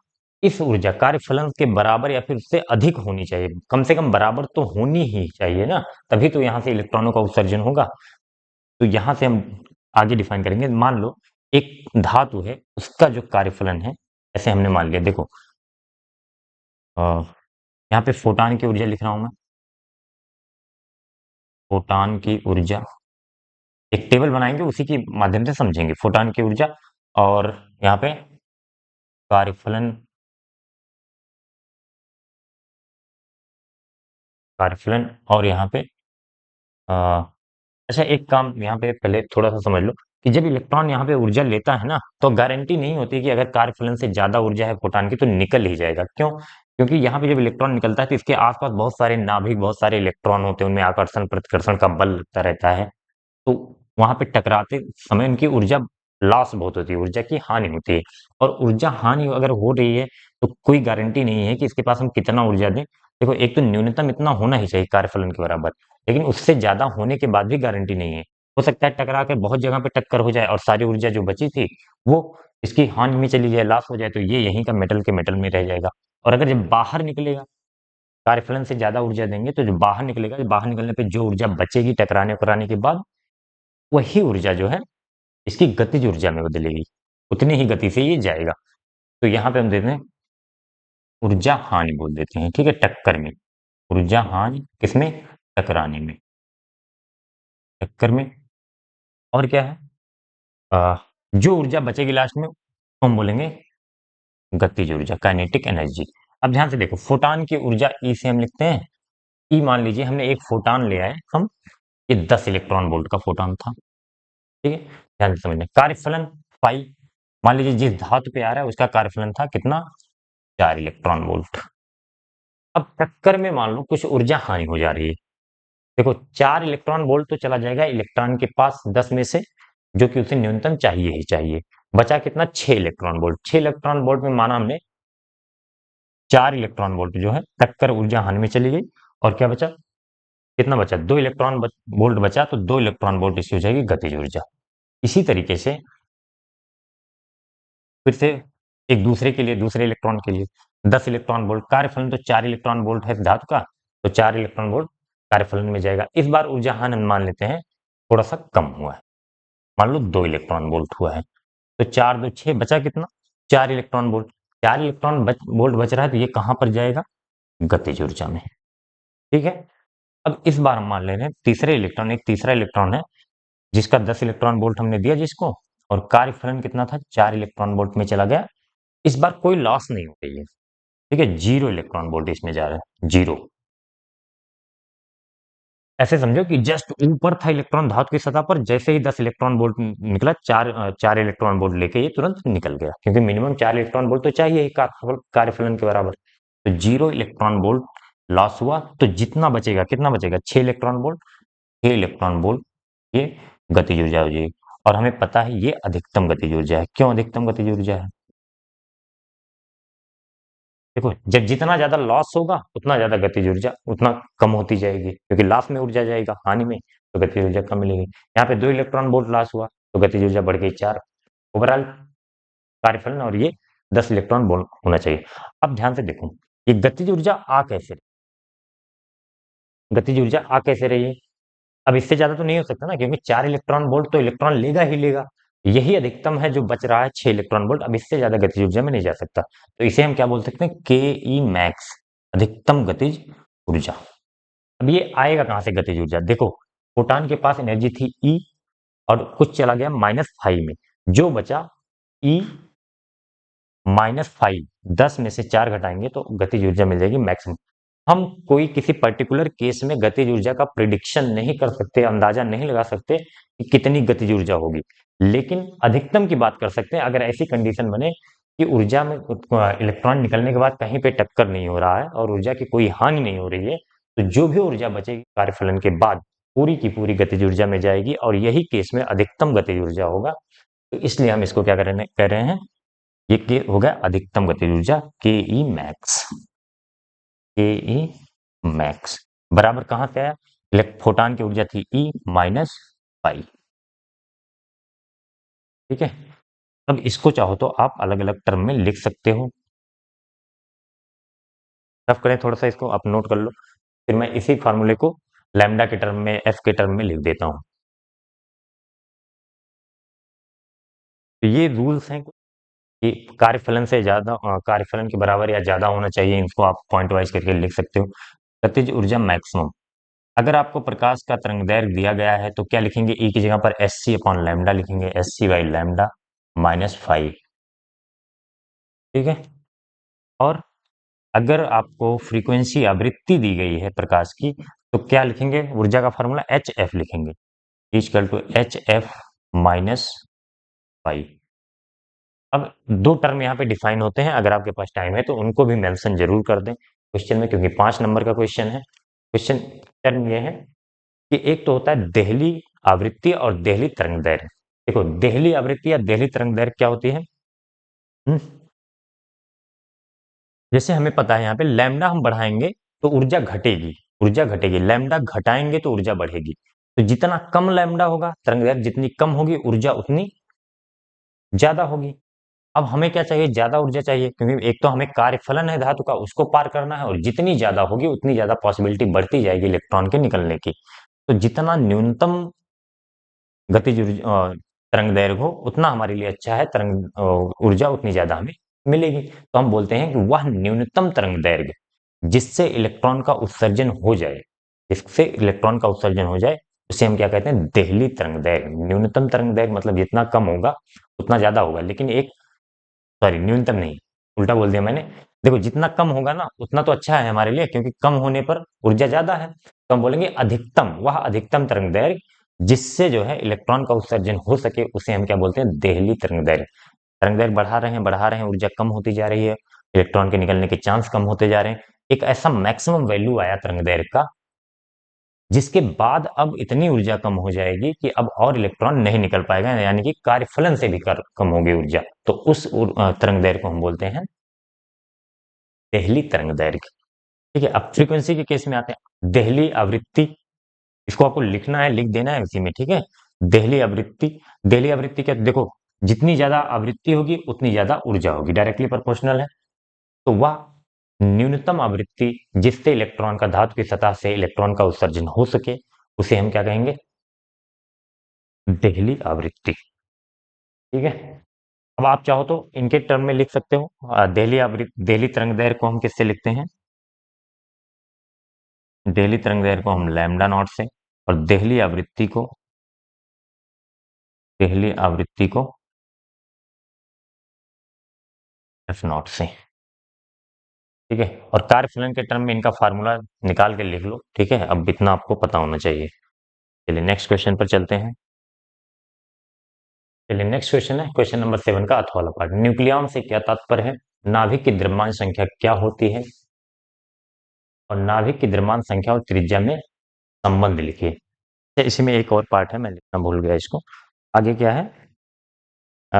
इस ऊर्जा कार्यफलन के बराबर या फिर उससे अधिक होनी चाहिए। कम से कम बराबर तो होनी ही चाहिए ना, तभी तो यहां से इलेक्ट्रॉनों का उत्सर्जन होगा। तो यहां से हम आगे डिफाइन करेंगे। मान लो एक धातु है, उसका जो कार्यफलन है, ऐसे हमने मान लिया। देखो, यहाँ पे फोटॉन की ऊर्जा लिख रहा हूं मैं। फोटॉन की ऊर्जा, एक टेबल बनाएंगे, उसी के माध्यम से समझेंगे फोटॉन की ऊर्जा। और यहाँ पे कार्यफलन, कार्यफलन, और यहाँ पे अच्छा, एक काम यहाँ पे पहले थोड़ा सा समझ लो कि जब इलेक्ट्रॉन यहाँ पे ऊर्जा लेता है ना, तो गारंटी नहीं होती कि अगर कार्यफलन से ज्यादा ऊर्जा है फोटॉन की तो निकल ही जाएगा। क्यों? क्योंकि यहाँ पे जब इलेक्ट्रॉन निकलता है तो इसके आसपास बहुत सारे नाभिक, बहुत सारे इलेक्ट्रॉन होते हैं, उनमें आकर्षण प्रतिकर्षण का बल लगता रहता है। तो वहां पे टकराते समय उनकी ऊर्जा लॉस बहुत होती है, ऊर्जा की हानि होती है। और ऊर्जा हानि अगर हो रही है तो कोई गारंटी नहीं है कि इसके पास हम कितना ऊर्जा दें। देखो, एक तो न्यूनतम इतना होना ही चाहिए कार्यफलन के बराबर, लेकिन उससे ज्यादा होने के बाद भी गारंटी नहीं है। हो सकता है टकरा के बहुत जगह पे टक्कर हो जाए और सारी ऊर्जा जो बची थी वो इसकी हानि में चली जाए, लॉस हो जाए, तो ये यहीं का मेटल के मेटल में रह जाएगा। और अगर जब बाहर निकलेगा, कार्यफलन से ज्यादा ऊर्जा देंगे तो जो बाहर निकलेगा, बाहर निकलने पे जो ऊर्जा बचेगी टकराने कराने के बाद, वही ऊर्जा जो है इसकी गतिज ऊर्जा में बदलेगी। उतनी ही गति से ये जाएगा। तो यहाँ पे हम देते हैं ऊर्जा हानि बोल देते हैं, ठीक है, टक्कर में। ऊर्जा हानि किसमें? टकराने में, टक्कर में। और क्या है? आ, जो ऊर्जा बचेगी लास्ट में, तो हम बोलेंगे गतिज ऊर्जा, काइनेटिक एनर्जी। अब ध्यान से देखो, फोटॉन की ऊर्जा ई से हम लिखते हैं। ई, मान लीजिए हमने एक फोटॉन ले आए हम, ये 10 इलेक्ट्रॉन वोल्ट का फोटॉन था, ठीक है। ध्यान से समझना, कार्यफलन फाई, मान लीजिए जिस धातु पे आ रहा है उसका कार्यफलन था कितना? 4 इलेक्ट्रॉन वोल्ट। अब टक्कर में मान लो कुछ ऊर्जा हानि हो जा रही है। देखो, 4 इलेक्ट्रॉन वोल्ट तो चला जाएगा इलेक्ट्रॉन के पास 10 में से, जो कि उसे न्यूनतम चाहिए ही चाहिए। बचा कितना? 6 इलेक्ट्रॉन वोल्ट। 6 इलेक्ट्रॉन वोल्ट में माना हमने 4 इलेक्ट्रॉन वोल्ट जो है टक्कर ऊर्जा हानि में चली गई। और क्या बचा? कितना बचा? 2 इलेक्ट्रॉन वोल्ट बचा, तो 2 इलेक्ट्रॉन वोल्ट इसकी हो जाएगी गतिज ऊर्जा। इसी तरीके से फिर से एक दूसरे के लिए, दूसरे इलेक्ट्रॉन के लिए 10 इलेक्ट्रॉन वोल्ट कार्यफलन, तो 4 इलेक्ट्रॉन वोल्ट है धातु का, तो 4 इलेक्ट्रॉन वोल्ट कार्यफलन में जाएगा। इस बार ऊर्जा हानि हम मान लेते हैं थोड़ा सा कम हुआ है, मान लो 2 इलेक्ट्रॉन वोल्ट हुआ है। तो 4 2 6, बचा कितना? 4 इलेक्ट्रॉन वोल्ट। 4 इलेक्ट्रॉन वोल्ट बच रहा है, तो ये कहां पर जाएगा? गतिज ऊर्जा में, ठीक है। अब इस बार हम मान ले रहे हैं तीसरे इलेक्ट्रॉन, एक तीसरा इलेक्ट्रॉन है जिसका 10 इलेक्ट्रॉन वोल्ट हमने दिया जिसको, और कार्यफलन कितना था? 4 इलेक्ट्रॉन वोल्ट में चला गया। इस बार कोई लॉस नहीं हो रही है, ठीक है, 0 इलेक्ट्रॉन वोल्ट इसमें जा रहा है, 0। ऐसे समझो कि जस्ट ऊपर था इलेक्ट्रॉन धातु की सतह पर, जैसे ही 10 इलेक्ट्रॉन वोल्ट निकला, चार इलेक्ट्रॉन वोल्ट लेके ये तुरंत निकल गया, क्योंकि मिनिमम 4 इलेक्ट्रॉन वोल्ट तो चाहिए ही कार्यफलन के बराबर। तो 0 इलेक्ट्रॉन वोल्ट लॉस हुआ, तो जितना बचेगा, कितना बचेगा, 6 इलेक्ट्रॉन वोल्ट। 6 इलेक्ट्रॉन वोल्ट ये गतिज ऊर्जा हो जाएगी। और हमें पता है ये अधिकतम गतिज ऊर्जा है। क्यों अधिकतम गतिज ऊर्जा है? देखो, जब जितना ज्यादा लॉस होगा उतना ज्यादा गतिज ऊर्जा उतना कम होती जाएगी, क्योंकि लॉस में ऊर्जा जाएगा, हानि में, तो गतिज ऊर्जा कम मिलेगी। यहाँ पे 2 इलेक्ट्रॉन वोल्ट लॉस हुआ तो गतिज ऊर्जा बढ़ गई 4। ओवरऑल कार्यफलन और ये 10 इलेक्ट्रॉन वोल्ट होना चाहिए। अब ध्यान से देखो, ये गतिज ऊर्जा आ कैसे गतिज ऊर्जा आ कैसे रही है? अब इससे ज्यादा तो नहीं हो सकता ना, क्योंकि 4 इलेक्ट्रॉन वोल्ट तो इलेक्ट्रॉन लेगा ही लेगा। यही अधिकतम है, जो बच रहा है 6 इलेक्ट्रॉन वोल्ट। अब इससे ज्यादा गतिज ऊर्जा में नहीं जा सकता, तो इसे हम क्या बोल सकते हैं, के ई मैक्स, अधिकतम गतिज ऊर्जा। अब ये आएगा कहां से गतिज ऊर्जा? देखो, फोटॉन के पास एनर्जी थी ई, और कुछ चला गया -5 में, जो बचा ई -5। 10 में से 4 घटाएंगे तो गतिज ऊर्जा मिल जाएगी मैक्सिमम। हम कोई किसी पर्टिकुलर केस में गतिज ऊर्जा का प्रिडिक्शन नहीं कर सकते, अंदाजा नहीं लगा सकते कि कितनी गतिज ऊर्जा होगी, लेकिन अधिकतम की बात कर सकते हैं। अगर ऐसी कंडीशन बने कि ऊर्जा में इलेक्ट्रॉन निकलने के बाद कहीं पे टक्कर नहीं हो रहा है और ऊर्जा की कोई हानि नहीं हो रही है, तो जो भी ऊर्जा बचेगी कार्यफलन के बाद पूरी की पूरी गतिज ऊर्जा में जाएगी, और यही केस में अधिकतम गतिज ऊर्जा होगा। तो इसलिए हम इसको क्या कह रहे हैं, ये के हो गया अधिकतम गतिज ऊर्जा, के ई मैक्स। के ई मैक्स बराबर कहां से आया? फोटॉन की ऊर्जा थी ई -5। ठीक है, अब इसको चाहो तो आप अलग अलग टर्म में लिख सकते हो। रफ करें थोड़ा सा, इसको आप नोट कर लो, फिर मैं इसी फार्मूले को लैम्डा के टर्म में, एफ के टर्म में लिख देता हूं। तो ये रूल्स हैं कि कार्यफलन से ज्यादा, कार्यफलन के बराबर या ज्यादा होना चाहिए, इनको आप पॉइंट वाइज करके लिख सकते हो। गतिज ऊर्जा मैक्सिमम, अगर आपको प्रकाश का तरंगदैर्घ्य दिया गया है तो क्या लिखेंगे, ई की जगह पर एस सी अपॉन लैम्डा लिखेंगे, एस सी बाई लैम्डा -5। ठीक है, और अगर आपको फ्रीक्वेंसी आवृत्ति दी गई है प्रकाश की, तो क्या लिखेंगे, ऊर्जा का फॉर्मूला एच एफ लिखेंगे, इक्वल टू एच एफ -5। अब दो टर्म यहाँ पे डिफाइन होते हैं, अगर आपके पास टाइम है तो उनको भी मेंशन जरूर कर दें क्वेश्चन में, क्योंकि 5 नंबर का क्वेश्चन है। क्वेश्चन टर्म ये है कि एक तो होता है देहली आवृत्ति और देहली तरंगदैर्घ्य। देखो, देहली आवृत्ति या देहली तरंगदैर्घ्य क्या होती है? हम्म, जैसे हमें पता है यहाँ पे लैम्डा हम बढ़ाएंगे तो ऊर्जा घटेगी, ऊर्जा घटेगी, लैम्डा घटाएंगे तो ऊर्जा बढ़ेगी। तो जितना कम लैम्डा होगा, तरंगदैर्घ्य जितनी कम होगी, ऊर्जा उतनी ज्यादा होगी। अब हमें क्या चाहिए, ज्यादा ऊर्जा चाहिए, क्योंकि एक तो हमें कार्यफलन है धातु का, उसको पार करना है, और जितनी ज्यादा होगी उतनी ज्यादा पॉसिबिलिटी बढ़ती जाएगी इलेक्ट्रॉन के निकलने की। तो जितना न्यूनतम गतिज तरंग दैर्घ्य हो उतना हमारे लिए अच्छा है, ऊर्जा उतनी ज्यादा हमें मिलेगी। तो हम बोलते हैं कि वह न्यूनतम तरंग दैर्घ्य जिससे इलेक्ट्रॉन का उत्सर्जन हो जाए, जिससे इलेक्ट्रॉन का उत्सर्जन हो जाए, उसे हम क्या कहते हैं, देहली तरंग दैर्घ्य। न्यूनतम तरंग दैर्घ्य मतलब जितना कम होगा उतना ज्यादा होगा, लेकिन एक, सॉरी, न्यूनतम नहीं, उल्टा बोल दिया मैंने। देखो, जितना कम होगा ना उतना तो अच्छा है हमारे लिए, क्योंकि कम होने पर ऊर्जा ज्यादा है। तो हम बोलेंगे अधिकतम, वह अधिकतम तरंग दैर्घ्य जिससे जो है इलेक्ट्रॉन का उत्सर्जन हो सके, उसे हम क्या बोलते हैं, देहली तरंग दैर्घ्य। तरंग दैर्घ्य बढ़ा रहे हैं, ऊर्जा कम होती जा रही है, इलेक्ट्रॉन के निकलने के चांस कम होते जा रहे हैं। एक ऐसा मैक्सिमम वैल्यू आया तरंग दैर्घ्य का, जिसके बाद अब इतनी ऊर्जा कम हो जाएगी कि अब और इलेक्ट्रॉन नहीं निकल पाएगा, यानी कि कार्यफलन से भी कम होगी ऊर्जा। तो उस तरंग दैर्घ्य को हम बोलते हैं देहली तरंग दैर्घ्य। ठीक है, अब फ्रीक्वेंसी के केस में आते हैं, देहली आवृत्ति, इसको आपको लिखना है, लिख देना है उसी में। ठीक है, देहली आवृत्ति, देहली आवृत्ति क्या, देखो, जितनी ज्यादा आवृत्ति होगी उतनी ज्यादा ऊर्जा होगी, डायरेक्टली प्रोपोर्शनल है। तो वह न्यूनतम आवृत्ति जिससे इलेक्ट्रॉन का धातु की सतह से इलेक्ट्रॉन का उत्सर्जन हो सके, उसे हम क्या कहेंगे, देहली आवृत्ति। ठीक है, अब आप चाहो तो इनके टर्म में लिख सकते हो। देहली आवृत्ति, देहली तरंग दैर्घ्य को हम किससे लिखते हैं, देहली तरंग दैर्घ्य को हम लैम्डा नॉट से, और देहली आवृत्ति को एफ नॉट से। ठीक है, और कार्यफलन के टर्म में इनका फार्मूला निकाल के लिख लो। ठीक है, अब इतना आपको पता होना चाहिए। चलिए नेक्स्ट क्वेश्चन पर चलते हैं। चलिए नेक्स्ट क्वेश्चन है क्वेश्चन नंबर 7 का अथ वाला पार्ट। न्यूक्लियॉन से क्या तात्पर्य है? नाभिक की द्रव्यमान संख्या क्या होती है? और नाभिक की द्रव्यमान संख्या और त्रिज्या में संबंध लिखिए। इसमें एक और पार्ट है, मैं लिखना भूल गया इसको। आगे क्या है? अ,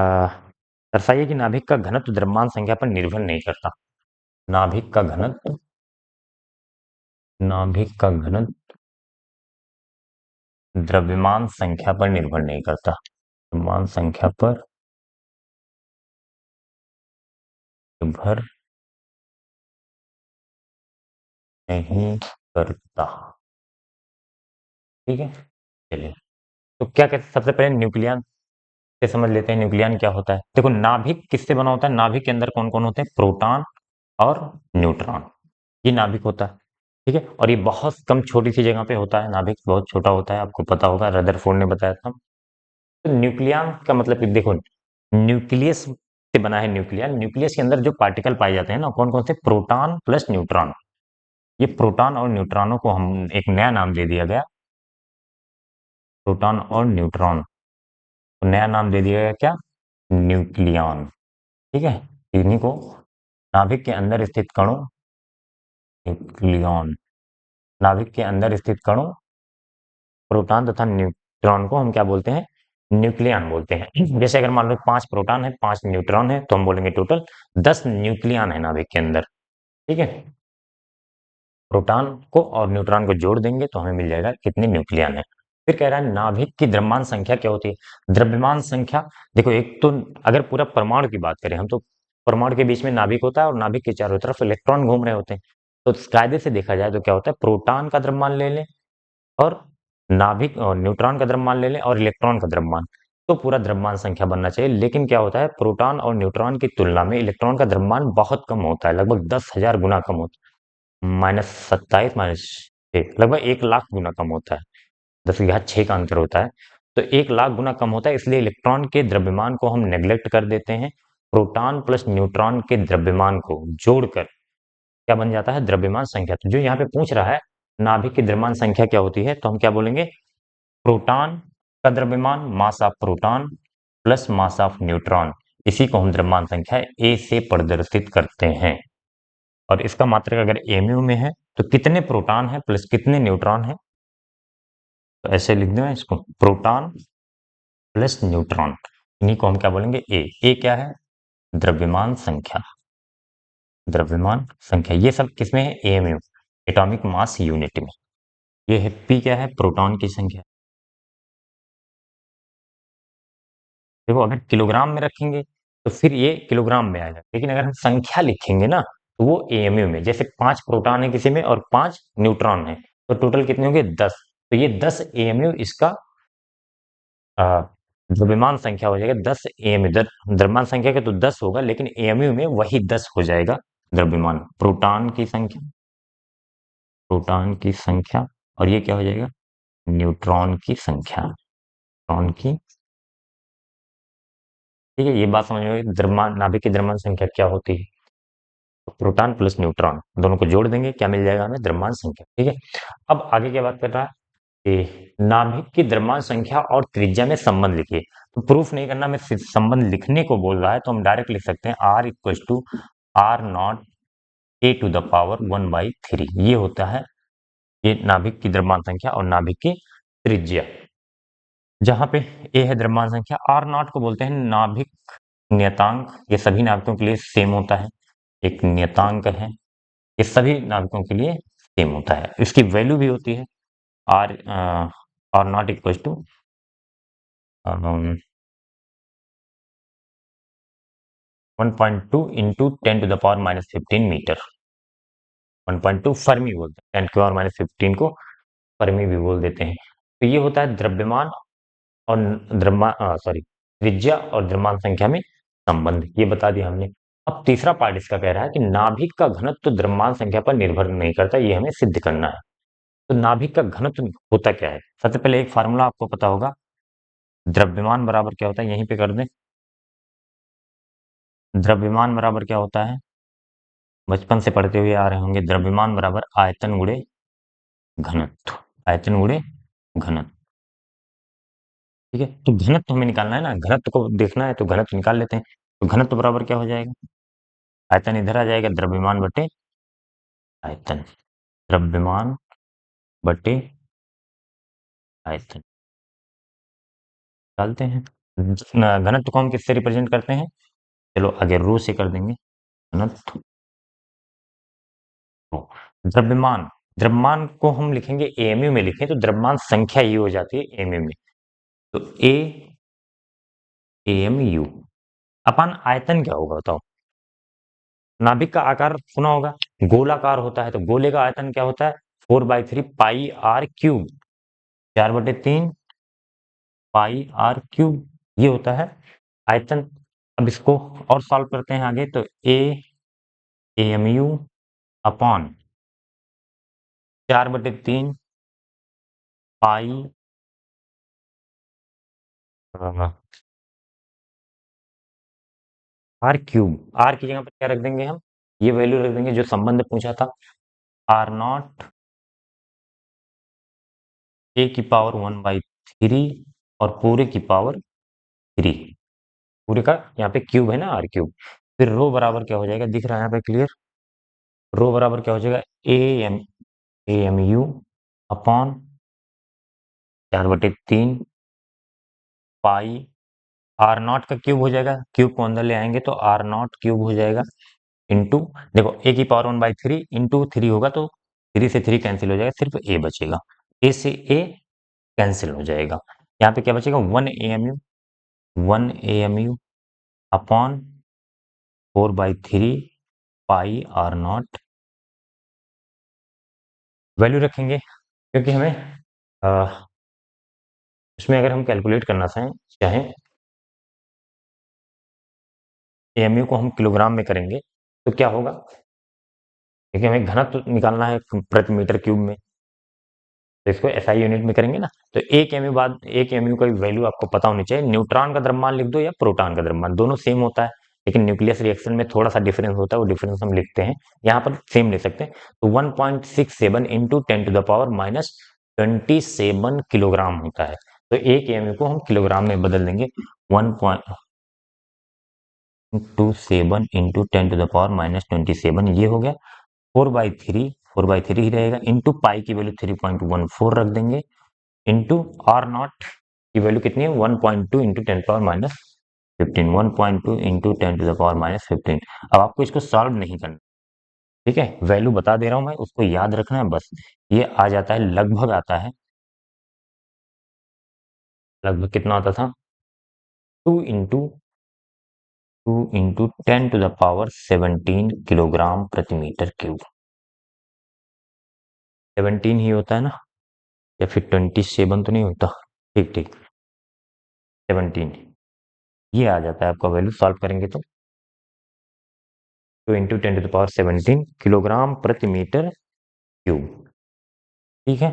दर्शाइए कि नाभिक का घनत्व द्रव्यमान संख्या पर निर्भर नहीं करता। नाभिक का घनत्व, नाभिक का घनत्व द्रव्यमान संख्या पर निर्भर नहीं करता। द्रव्यमान संख्या पर निर्भर नहीं करता। ठीक है, चलिए। तो क्या कहते हैं, सबसे पहले न्यूक्लियन से समझ लेते हैं। न्यूक्लियन क्या होता है? देखो, नाभिक किससे बना होता है? नाभिक के अंदर कौन कौन होते हैं? प्रोटॉन और न्यूट्रॉन, ये नाभिक होता है। ठीक है, और ये बहुत कम छोटी सी जगह पे होता है। नाभिक बहुत छोटा होता है, आपको पता होगा, रदरफोर्ड ने बताया था। तो न्यूक्लियन का मतलब कि देखो, न्यूक्लियस से बना है न्यूक्लियन। न्यूक्लियस के अंदर जो पार्टिकल पाए जाते हैं ना, कौन कौन से? Proton plus neutron. ये प्रोटॉन और न्यूट्रॉनों को हम एक नया नाम दे दिया गया, प्रोटॉन और न्यूट्रॉन को नया नाम दे दिया गया, क्या? न्यूक्लियन। ठीक है, इन्हीं को नाभिक के अंदर स्थित कणों, न्यूक्लियन, नाभिक के अंदर स्थित कणों प्रोटॉन तथा न्यूट्रॉन को हम क्या बोलते हैं? न्यूक्लियन बोलते हैं। जैसे अगर मान लो 5 प्रोटॉन है, 5 न्यूट्रॉन है, तो हम बोलेंगे टोटल 10 न्यूक्लियन है नाभिक के अंदर। ठीक है, प्रोटॉन को और न्यूट्रॉन को जोड़ देंगे तो हमें मिल जाएगा कितने न्यूक्लियन है। फिर कह रहा है नाभिक की द्रव्यमान संख्या क्या होती है? द्रव्यमान संख्या, देखो एक तो अगर पूरा परमाणु की बात करें हम, तो परमाणु के बीच में नाभिक होता है और नाभिक के चारों तरफ इलेक्ट्रॉन घूम रहे होते हैं। तो कायदे से देखा जाए तो क्या होता है? प्रोटॉन का द्रव्यमान ले लें और नाभिक और न्यूट्रॉन का द्रव्यमान ले लें और इलेक्ट्रॉन का द्रव्यमान, तो पूरा द्रव्यमान संख्या बनना चाहिए। लेकिन क्या होता है, प्रोटॉन और न्यूट्रॉन की तुलना में इलेक्ट्रॉन का द्रव्यमान बहुत कम होता है, लगभग 10,000 गुना कम होता है। -27 -6, लगभग 1 लाख गुना कम होता है। 10 की घात 6 का अंतर होता है। तो 1 लाख गुना कम होता है, इसलिए इलेक्ट्रॉन के द्रव्यमान को हम नेग्लेक्ट कर देते हैं। प्रोटॉन प्लस न्यूट्रॉन के द्रव्यमान को जोड़कर क्या बन जाता है? द्रव्यमान संख्या। तो जो यहाँ पे पूछ रहा है नाभिक की द्रव्यमान संख्या क्या होती है, तो हम क्या बोलेंगे? प्रोटॉन का द्रव्यमान, mass of proton plus mass of neutron, इसी को हम द्रव्यमान संख्या ए से प्रदर्शित करते हैं। और इसका मात्रक अगर एमयू में है तो कितने प्रोटॉन है प्लस कितने न्यूट्रॉन है, तो ऐसे लिख दो इसको, प्रोटॉन प्लस न्यूट्रॉन, इन्हीं को हम क्या बोलेंगे? ए क्या है? द्रव्यमान संख्या। द्रव्यमान संख्या ये सब किसमें है? एमयू, एटॉमिक मास यूनिट में। ये है पी क्या है? प्रोटॉन की संख्या। देखो अगर किलोग्राम में रखेंगे तो फिर ये किलोग्राम में आएगा, लेकिन अगर हम संख्या लिखेंगे ना तो वो एएमयू में। जैसे 5 प्रोटॉन है किसी में और 5 न्यूट्रॉन है, तो टोटल कितने होंगे? 10। तो ये 10 एएमयू इसका द्रव्यमान संख्या हो जाएगा। 10 एएमयू, द्रव्यमान संख्या का तो 10 होगा, लेकिन एएमयू में वही 10 हो जाएगा द्रव्यमान। प्रोटॉन की संख्या, प्रोटॉन की संख्या, और ये क्या हो जाएगा? न्यूट्रॉन की संख्या, न्यूट्रॉन की। ठीक है, ये बात समझ में, द्रव्यमान, नाभिक की द्रव्यमान संख्या क्या होती है? प्रोटॉन प्लस न्यूट्रॉन दोनों को जोड़ देंगे, क्या मिल जाएगा हमें? द्रव्यमान संख्या। ठीक है, अब आगे क्या बात कर रहा है कि नाभिक की द्रव्यमान संख्या और त्रिज्या में संबंध लिखिए। तो प्रूफ नहीं करना, मैं सिर्फ संबंध लिखने को बोल रहा है, तो हम डायरेक्ट लिख सकते हैं R equal to R not A to the power 1/3। ये होता है ये नाभिक की द्रव्यमान संख्या और नाभिक की त्रिज्या। जहां पे ए है द्रव्यमान संख्या, आर नॉट को बोलते हैं नाभिक नियतांक। ये सभी नाभिकों के लिए सेम होता है, एक नियतांक है, ये सभी नाविकों के लिए सेम होता है। इसकी वैल्यू भी होती है R, R not equal to 1.2 into 10⁻⁻15 metre. 1.2 fermi बोलते हैं, 10⁻⁻15 को फर्मी भी बोल देते हैं। तो ये होता है द्रव्यमान और द्रव्यमान, सॉरी, त्रिज्या और द्रव्यमान संख्या में संबंध, ये बता दिया हमने। अब तीसरा पार्ट इसका कह रहा है कि नाभिक का घनत्व द्रव्यमान संख्या पर निर्भर नहीं करता, ये हमें सिद्ध करना है। तो नाभिक का घनत्व होता क्या है? सबसे पहले एक फार्मूला आपको पता होगा, द्रव्यमान बराबर क्या होता है, यहीं पे कर दें। द्रव्यमान बराबर क्या होता है? बचपन से पढ़ते हुए आ रहे होंगे, द्रव्यमान बराबर आयतन गुणे घनत्व, आयतन गुणे घनत्व। ठीक है, तो घनत्व हमें निकालना है ना, घनत्व को देखना है तो घनत्व निकाल लेते हैं। तो घनत्व बराबर क्या हो जाएगा, आयतन इधर आ जाएगा, द्रव्यमान बटे आयतन, द्रव्यमान बटे आयतन डालते हैं। घनत्व को हम किससे रिप्रेजेंट करते हैं, चलो आगे रो से कर देंगे, घनत्व रो। द्रव्यमान, द्रव्यमान को हम लिखेंगे एमयू में, लिखें तो द्रव्यमान संख्या ये हो जाती है एमयू में, तो ए एमयू अपन आयतन क्या होगा बताओ। नाभिक का आकार सुना होगा, गोलाकार होता है, तो गोले का आयतन क्या होता है, 4/3 pi are cube, 4/3 pi are cube, ये होता है आयतन। अब इसको और सॉल्व करते हैं आगे, तो A M U upon 4/3 pi are cube, R की जगह पर क्या रख देंगे हम, ये वैल्यू रख देंगे जो संबंध पूछा था, आर नॉट ए की पावर 1/3 और पूरे की पावर 3, पूरे का यहाँ पे क्यूब है ना, आर क्यूब। फिर रो बराबर क्या हो जाएगा, दिख रहा है यहाँ पे क्लियर, रो बराबर क्या हो जाएगा, A M U upon 4/3 pi, R not का क्यूब हो जाएगा, क्यूब को अंदर ले आएंगे तो आर नॉट क्यूब हो जाएगा, इंटू, देखो ए की पावर 1/3 इंटू 3 होगा तो 3 से 3 कैंसिल हो जाएगा, सिर्फ ए बचेगा, ए से ए कैंसिल हो जाएगा। यहाँ पे क्या बचेगा, 1 AMU upon 4/3 pi R not, value रखेंगे क्योंकि हमें इसमें अगर हम कैलकुलेट करना चाहें चाहें एमयू को हम किलोग्राम में करेंगे तो क्या होगा, क्योंकि हमें घनत्व निकालना है प्रति मीटर क्यूब में, तो इसको एसआई यूनिट में करेंगे ना, तो एक एमयू का वैल्यू आपको पता होनी चाहिए। न्यूट्रॉन का द्रव्यमान लिख दो या प्रोटॉन का द्रव्यमान, दोनों सेम होता है, लेकिन न्यूक्लियस रिएक्शन में थोड़ा सा डिफरेंस होता है, वो डिफरेंस हम लिखते हैं, यहाँ पर सेम लिख सकते हैं। तो 1.67 इंटू 10⁻27 किलोग्राम होता है, तो एक एमयू को हम किलोग्राम में बदल देंगे, 1.27 इंटू 10⁻27, ये हो गया 4/3, 4/3 ही रहेगा, इंटू पाई की वैल्यू 3.14 रख देंगे, इंटू आर नॉट की वैल्यू कितनी है, 1.2 इंटू 10⁻15, 1.2 इंटू 10⁻15। अब आपको इसको सॉल्व नहीं करना, ठीक है, वैल्यू बता दे रहा हूं मैं, उसको याद रखना है बस। ये आ जाता है, लगभग आता है, लगभग कितना आता था, 2 इंटू 10⁻17 किलोग्राम प्रति मीटर क्यूब, 17 ही होता है ना, या फिर 27 तो नहीं होता, ठीक ठीक 17, ये आ जाता है आपका वैल्यू सॉल्व करेंगे तो 2 इंटू 10⁻17 किलोग्राम प्रति मीटर क्यूब, ठीक है।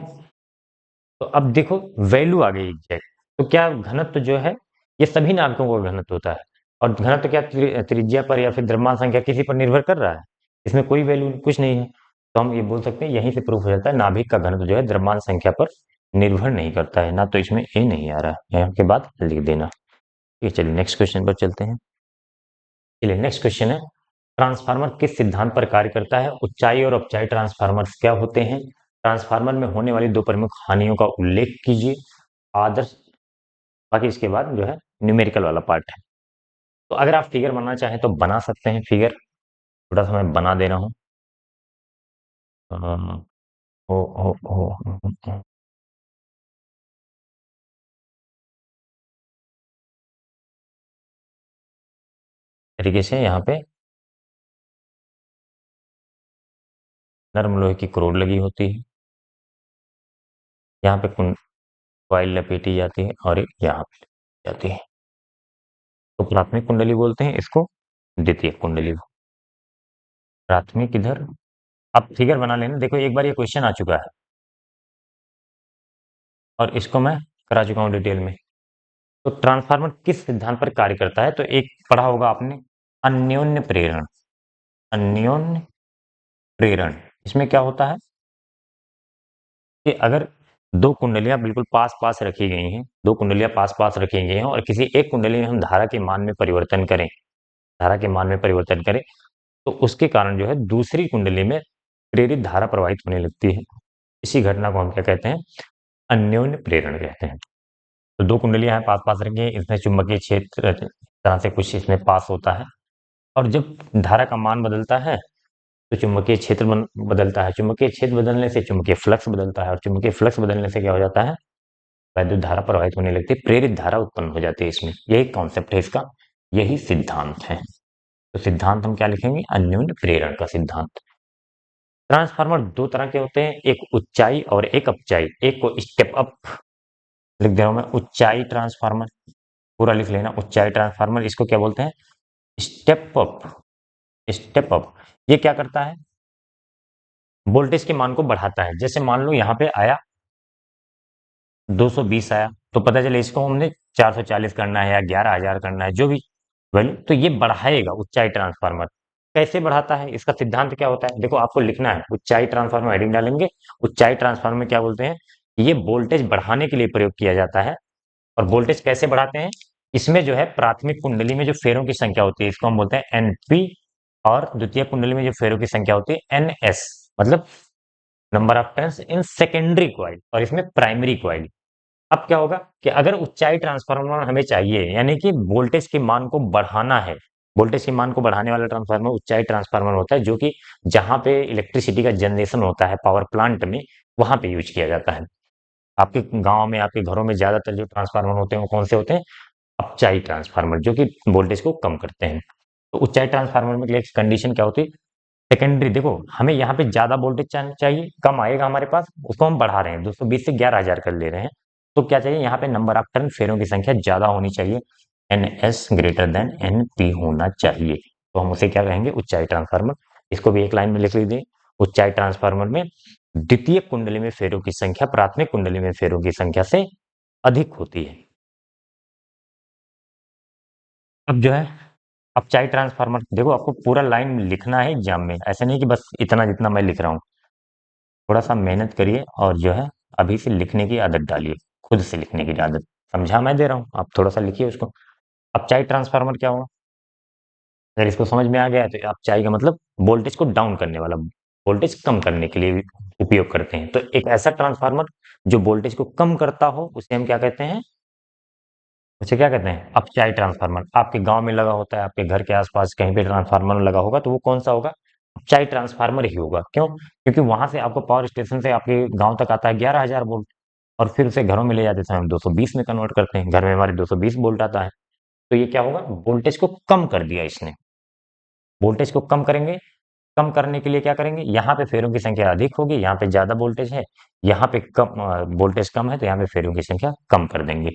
तो अब देखो वैल्यू आ गई एग्जैक्ट, तो क्या घनत्व जो है, ये सभी नाभिकों का घनत्व होता है, और घनत्व क्या त्रिज्या पर या फिर द्रव्यमान संख्या किसी पर निर्भर कर रहा है, इसमें कोई वैल्यू कुछ नहीं है, तो हम ये बोल सकते हैं यहीं से प्रूफ हो जाता है नाभिक का घनत्व जो है द्रव्यमान संख्या पर निर्भर नहीं करता है ना, तो इसमें ए नहीं आ रहा है, यहाँ के बाद लिख देना। ठीक है, चलिए नेक्स्ट क्वेश्चन पर चलते हैं। चलिए नेक्स्ट क्वेश्चन है, ट्रांसफार्मर किस सिद्धांत पर कार्य करता है, ऊंचाई और अपचाई ट्रांसफार्मर्स क्या होते हैं, ट्रांसफार्मर में होने वाली दो प्रमुख हानियों का उल्लेख कीजिए, आदर्श, बाकी इसके बाद जो है न्यूमेरिकल वाला पार्ट है। तो अगर आप फिगर बनाना चाहें तो बना सकते हैं, फिगर थोड़ा सा मैं बना दे रहा हूँ। ओ, ओ, ओ, ओ, तरीके से यहाँ पे नरम लोहे की करोड लगी होती है, यहाँ पे कॉइल लपेटी जाती है और एक यहाँ पे जाती है, तो प्राथमिक कुंडली बोलते हैं इसको, द्वितीयक कुंडली। प्राथमिक इधर, आप फिगर बना लेना, देखो एक बार ये क्वेश्चन आ चुका है और इसको मैं करा चुका हूँ डिटेल में। तो ट्रांसफार्मर किस सिद्धांत पर कार्य करता है, तो एक पढ़ा होगा आपने, अन्योन्य प्रेरण, अन्योन्य प्रेरण। इसमें क्या होता है कि अगर दो कुंडलियां बिल्कुल पास पास रखी गई हैं, दो कुंडलियां पास पास रखी गई हैं और किसी एक कुंडली में हम धारा के मान में परिवर्तन करें, धारा के मान में परिवर्तन करें, तो उसके कारण जो है दूसरी कुंडली में प्रेरित धारा प्रवाहित होने लगती है। इसी घटना को हम क्या कहते हैं? अन्योन्य प्रेरण कहते हैं। तो दो कुंडलियां हैं पास पास रखी हैं, इसमें चुंबकीय क्षेत्र तरह से कुछ इसमें पास होता है और जब धारा का मान बदलता है तो चुंबकीय क्षेत्र बदलता है, चुंबकीय क्षेत्र बदलने से चुंबकीय फ्लक्स बदलता है और चुंबकीय फ्लक्स बदलने से क्या हो जाता है? वैद्युत धारा प्रवाहित होने लगती है, प्रेरित धारा उत्पन्न हो जाती है इसमें। यही कॉन्सेप्ट है इसका, यही सिद्धांत है। तो सिद्धांत हम क्या लिखेंगे? अन्योन्य प्रेरण का सिद्धांत। ट्रांसफार्मर दो तरह के होते हैं, एक ऊंचाई और एक अपचाई। एक को स्टेप अप लिख दे रहा हूं मैं, ऊंचाई ट्रांसफार्मर, पूरा लिख लेना, ऊंचाई ट्रांसफार्मर। इसको क्या बोलते हैं? Step up. स्टेप अप ये क्या करता है? वोल्टेज के मान को बढ़ाता है। जैसे मान लो यहाँ पे आया 220 आया, तो पता चले इसको हमने 440 करना है या 11,000 करना है, जो भी वैल्यू, तो ये बढ़ाएगा ऊंचाई ट्रांसफार्मर। कैसे बढ़ाता है? इसका सिद्धांत क्या होता है? देखो आपको लिखना है, ऊंचाई ट्रांसफार्मर हेडिंग डालेंगे। ऊंचाई ट्रांसफार्मर में क्या बोलते हैं? ये वोल्टेज बढ़ाने के लिए प्रयोग किया जाता है। और वोल्टेज कैसे बढ़ाते हैं? इसमें जो है प्राथमिक कुंडली में जो फेरों की संख्या होती है इसको हम बोलते हैं एनपी, और द्वितीय कुंडली में जो फेरों की संख्या होती है एनएस, मतलब number of turns in secondary coil, और इसमें प्राइमरी कॉइल। अब क्या होगा कि अगर ऊंचाई ट्रांसफार्मर हमें चाहिए, यानी कि वोल्टेज के मान को बढ़ाना है, वोल्टेज के मान को बढ़ाने वाला ट्रांसफार्मर ऊंचाई ट्रांसफार्मर होता है, जो कि जहां पे इलेक्ट्रिसिटी का जनरेशन होता है पावर प्लांट में, वहां पे यूज किया जाता है। आपके गांव में, आपके घरों में ज्यादातर जो ट्रांसफार्मर होते हैं वो कौन से होते हैं? अपचाई ट्रांसफार्मर, जो कि वोल्टेज को कम करते हैं। तो ऊंचाई ट्रांसफार्मर में कंडीशन क्या होती है? सेकेंडरी, देखो हमें यहाँ पे ज्यादा वोल्टेज चाहिए, कम आएगा हमारे पास, उसको हम बढ़ा रहे हैं, 220 से 11,000 कर ले रहे हैं। तो क्या चाहिए? यहाँ पे नंबर ऑफ टर्न, फेरों की संख्या ज्यादा होनी चाहिए, N S greater than N P होना चाहिए। तो हम उसे क्या कहेंगे? ऊंचाई ट्रांसफार्मर। इसको भी एक लाइन में लिख लीजिए। ऊंचाई ट्रांसफार्मर में द्वितीय कुंडली में फेरों की संख्या प्राथमिक कुंडली में फेरों की संख्या से अधिक होती है। अब जो है अपचाई ट्रांसफार्मर, देखो आपको पूरा लाइन लिखना है एग्जाम में, ऐसा नहीं कि बस इतना जितना मैं लिख रहा हूँ। थोड़ा सा मेहनत करिए और जो है अभी से लिखने की आदत डालिए, खुद से लिखने की आदत। समझा मैं दे रहा हूँ, आप थोड़ा सा लिखिए उसको। अपचाई ट्रांसफार्मर क्या होगा? अगर इसको समझ में आ गया है तो अपचाई का मतलब वोल्टेज को डाउन करने वाला, वोल्टेज कम करने के लिए भी उपयोग करते हैं। तो एक ऐसा ट्रांसफार्मर जो वोल्टेज को कम करता हो उसे हम क्या कहते हैं? उसे क्या कहते हैं? अपचाई ट्रांसफार्मर। आपके गांव में लगा होता है, आपके घर के आसपास कहीं पे ट्रांसफार्मर लगा होगा, तो वो कौन सा होगा? अपचाई ट्रांसफार्मर ही होगा। क्यों? क्योंकि वहां से आपको पावर स्टेशन से आपके गांव तक आता है 11,000 वोल्ट, और फिर उसे घरों में ले जाते समय हम 220 में कन्वर्ट करते हैं, घर में हमारे 220 वोल्ट आता है। तो ये क्या होगा? वोल्टेज को कम कर दिया इसने। वोल्टेज को कम करेंगे, कम करने के लिए क्या करेंगे? यहाँ पे फेरों की संख्या अधिक होगी, यहाँ पे ज्यादा वोल्टेज है, यहाँ पे कम वोल्टेज कम है, तो यहाँ पे फेरों की संख्या कम कर देंगे।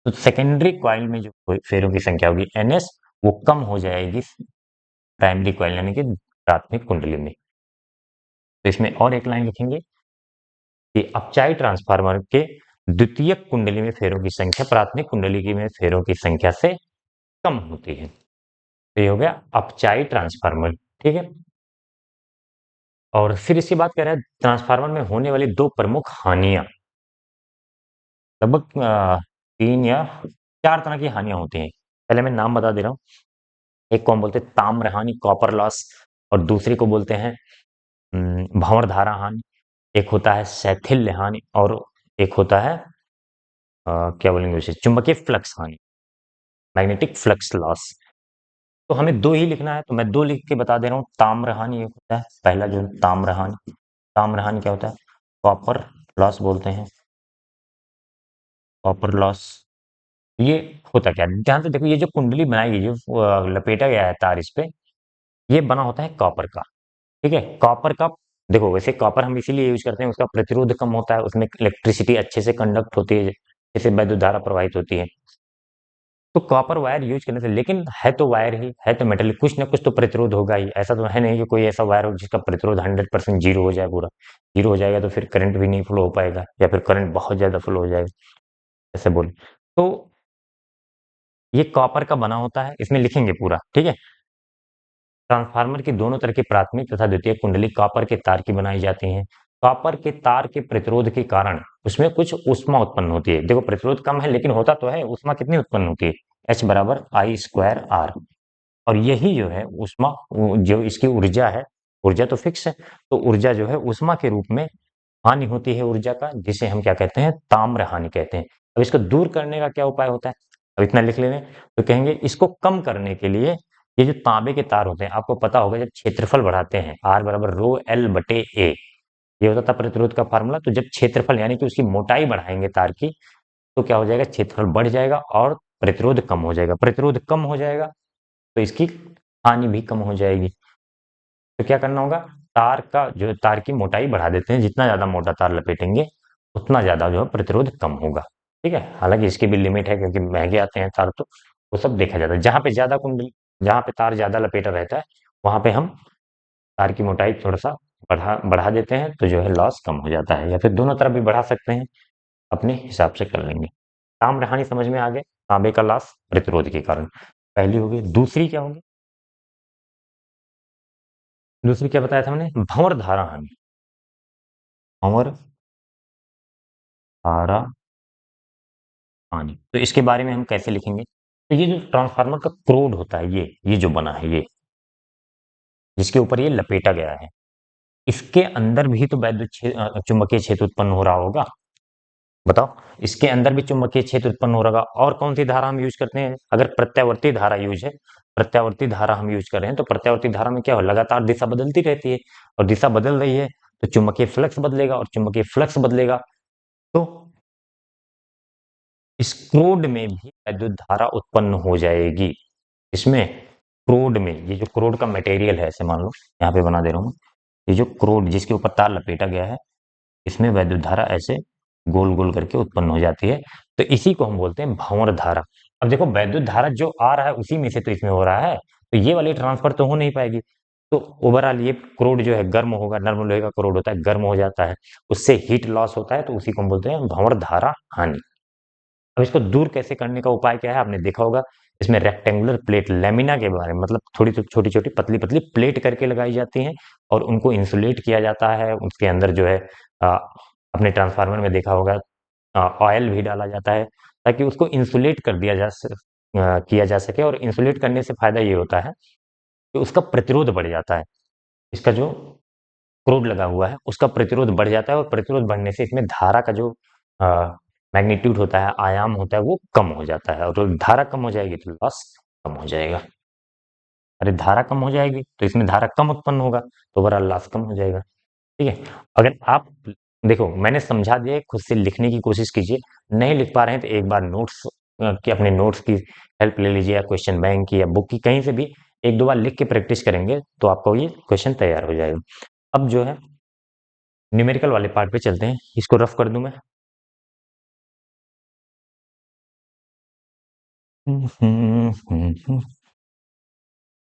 तो सेकेंडरी कॉइल में जो फेरों की संख्या होगी एनएस, वो कम हो जाएगी प्राइमरी कॉइल यानी कि प्राथमिक कुंडली में। तो इसमें और एक लाइन लिखेंगे कि अपचाई ट्रांसफार्मर के द्वितीय कुंडली में फेरों की संख्या प्राथमिक कुंडली की में फेरों की संख्या से कम होती है। तो ये हो गया अपचाई ट्रांसफार्मर। ठीक है। और फिर इसकी बात करें ट्रांसफार्मर में होने वाली दो प्रमुख हानियां, लगभग 3 या 4 तरह की हानियां होती हैं। पहले मैं नाम बता दे रहा हूँ। एक को हम बोलते हैं ताम्र हानि, कॉपर लॉस, और दूसरी को बोलते हैं भंवर धारा हानि। एक होता है शैथिल्य हानि, और एक होता है क्या बोलेंगे उसे, चुंबकीय फ्लक्स हानि, मैग्नेटिक फ्लक्स लॉस। तो हमें दो ही लिखना है, तो मैं दो लिख के बता दे रहा हूँ। ताम्र हानि एक होता है, पहला जो ताम्र हानि। ताम्र हानि क्या होता है? कॉपर लॉस बोलते हैं, कॉपर लॉस। ये होता क्या है? ध्यान से देखो, ये जो कुंडली बनाई गई, जो लपेटा गया है तार इस पे, ये बना होता है कॉपर का। ठीक है, कॉपर का। देखो वैसे कॉपर हम इसीलिए यूज करते हैं, उसका प्रतिरोध कम होता है, उसमें इलेक्ट्रिसिटी अच्छे से कंडक्ट होती है, जैसे वैद्युत धारा प्रवाहित होती है। तो कॉपर वायर यूज करने से, लेकिन है तो वायर ही है, तो मेटल, कुछ ना कुछ तो प्रतिरोध होगा ही। ऐसा तो है नहीं कि कोई ऐसा वायर हो जिसका प्रतिरोध 100% जीरो हो जाए, पूरा जीरो हो जाएगा तो फिर करंट भी नहीं फ्लो हो पाएगा, या फिर करंट बहुत ज्यादा फ्लो हो जाएगा, ऐसे बोल। तो ये कॉपर का बना होता है, इसमें लिखेंगे पूरा, ठीक है। ट्रांसफार्मर की दोनों तरह की प्राथमिक तथा द्वितीयक कुंडली कॉपर के तार की बनाई जाती हैं। कॉपर के तार के प्रतिरोध के कारण उसमें कुछ ऊष्मा उत्पन्न होती है। देखो प्रतिरोध कम है लेकिन होता तो है, ऊष्मा कितनी उत्पन्न होती है? H बराबर आई स्क्वायर आर। और यही जो है ऊष्मा, जो इसकी ऊर्जा है, ऊर्जा तो फिक्स है, तो ऊर्जा जो है ऊष्मा के रूप में हानि होती है ऊर्जा का, जिसे हम क्या कहते हैं? ताम्र हानि कहते हैं। अब इसको दूर करने का क्या उपाय होता है? अब इतना लिख लेंगे तो कहेंगे इसको कम करने के लिए ये जो तांबे के तार होते हैं, आपको पता होगा जब क्षेत्रफल बढ़ाते हैं आर बराबर रो एल बटे ए, ये होता था प्रतिरोध का फार्मूला। तो जब क्षेत्रफल यानी कि उसकी मोटाई बढ़ाएंगे तार की, तो क्या हो जाएगा? क्षेत्रफल बढ़ जाएगा और प्रतिरोध कम हो जाएगा। प्रतिरोध कम हो जाएगा तो इसकी हानि भी कम हो जाएगी। तो क्या करना होगा? तार का जो तार की मोटाई बढ़ा देते हैं, जितना ज्यादा मोटा तार लपेटेंगे उतना ज्यादा जो है प्रतिरोध कम होगा। ठीक है, हालांकि इसकी भी लिमिट है क्योंकि महंगे आते हैं तार, तो वो सब देखा जाता है। जहां पे ज्यादा कुंडली, जहां पे तार ज्यादा लपेटा रहता है, वहां पे हम तार की मोटाई थोड़ा सा बढ़ा बढ़ा देते हैं, तो जो है लॉस कम हो जाता है। या फिर दोनों तरफ भी बढ़ा सकते हैं, अपने हिसाब से कर लेंगे। ताम्रहानि समझ में आ गए, तांबे का लॉस प्रतिरोध के कारण। पहली होगी। दूसरी क्या होगी? दूसरी क्या बताया था हमने? भंवर धारा हानि। भंवर धारा हानि, तो इसके बारे में हम कैसे लिखेंगे? तो ये जो ट्रांसफार्मर का क्रोड होता है, ये जो बना है, ये जिसके ऊपर ये लपेटा गया है, इसके अंदर भी तो चुंबकीय क्षेत्र उत्पन्न हो रहा होगा। बताओ, इसके अंदर भी चुंबकीय क्षेत्र उत्पन्न हो रहा होगा। और कौन सी धारा हम यूज करते हैं? अगर प्रत्यावर्ती धारा यूज है, प्रत्यावर्ती धारा हम यूज कर रहे हैं, तो प्रत्यावर्ती धारा में क्या हो? लगातार दिशा बदलती रहती है, और दिशा बदल रही है तो चुंबकीय फ्लक्स बदलेगा, और चुंबकीय फ्लक्स बदलेगा तो इस क्रोड में भी विद्युत धारा उत्पन्न हो जाएगी। इसमें क्रोड में, ये जो क्रोड का मटेरियल है, ऐसे मान लो यहाँ पे बना दे रहा हूँ, ये जो क्रोड जिसके ऊपर तार लपेटा गया है, इसमें वैद्युत धारा ऐसे गोल गोल करके उत्पन्न हो जाती है। तो इसी को हम बोलते हैं भंवर धारा। अब देखो, वैद्युत धारा जो आ रहा है उसी में से तो इसमें हो रहा है, तो ये वाली ट्रांसफर तो हो नहीं पाएगी। तो ओवरऑल ये क्रोड जो है गर्म होगा, नर्म लोहे का क्रोड होता है, गर्म हो जाता है, उससे हीट लॉस होता है, तो उसी को हम बोलते हैं भंवर धारा हानि। अब इसको दूर कैसे करने का उपाय क्या है? आपने देखा होगा, इसमें रेक्टेंगुलर प्लेट लैमिना के बारे में, मतलब थोड़ी छोटी छोटी पतली पतली प्लेट करके लगाई जाती हैं, और उनको इंसुलेट किया जाता है। उसके अंदर जो है अपने ट्रांसफार्मर में देखा होगा, ऑयल भी डाला जाता है, ताकि उसको इंसुलेट कर दिया किया जा सके। और इंसुलेट करने से फायदा ये होता है कि उसका प्रतिरोध बढ़ जाता है। इसका जो क्रोड लगा हुआ है उसका प्रतिरोध बढ़ जाता है, और प्रतिरोध बढ़ने से इसमें धारा का जो मैग्नीट्यूड होता है, आयाम होता है, वो कम हो जाता है। और जो धारा कम हो जाएगी तो लॉस कम हो जाएगा। अरे धारा कम हो जाएगी तो इसमें धारा कम उत्पन्न होगा, तो ओवरऑल लॉस कम हो जाएगा। ठीक है, अगर आप देखो, मैंने समझा दिया है, खुद से लिखने की कोशिश कीजिए। नहीं लिख पा रहे हैं तो एक बार नोट्स की, अपने नोट्स की हेल्प ले लीजिए, या क्वेश्चन बैंक की या बुक की, कहीं से भी एक दो बार लिख के प्रैक्टिस करेंगे तो आपको ये क्वेश्चन तैयार हो जाएगा। अब जो है न्यूमेरिकल वाले पार्ट पे चलते हैं, इसको रफ कर दूं मैं।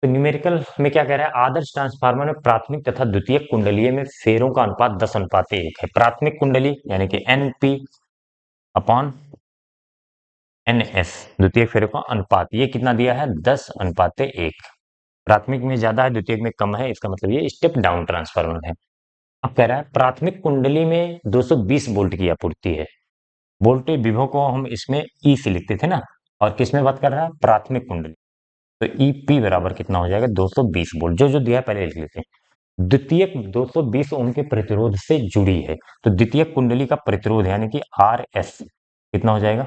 तो न्यूमेरिकल में क्या कह रहा है? आदर्श ट्रांसफार्मर में प्राथमिक तथा द्वितीयक कुंडलीय में फेरों का अनुपात 10:1 है। प्राथमिक कुंडली यानी कि एनपी अपॉन एनएस, द्वितीयक फेरों का अनुपात ये कितना दिया है? 10:1। प्राथमिक में ज्यादा है, द्वितीयक में कम है, इसका मतलब ये स्टेप डाउन ट्रांसफार्मर है। अब कह रहा है प्राथमिक कुंडली में 220 वोल्ट की आपूर्ति है। वोल्टेज विभव को हम इसमें ई से लिखते थे ना, और किसमें बात कर रहा है? प्राथमिक कुंडली। तो ईपी बराबर कितना हो जाएगा? 220 वोल्ट। जो जो दिया है पहले लिख लेते हैं। द्वितीयक 220 ओम के प्रतिरोध से जुड़ी है, तो द्वितीयक कुंडली का प्रतिरोध यानी कि आर एस कितना हो जाएगा?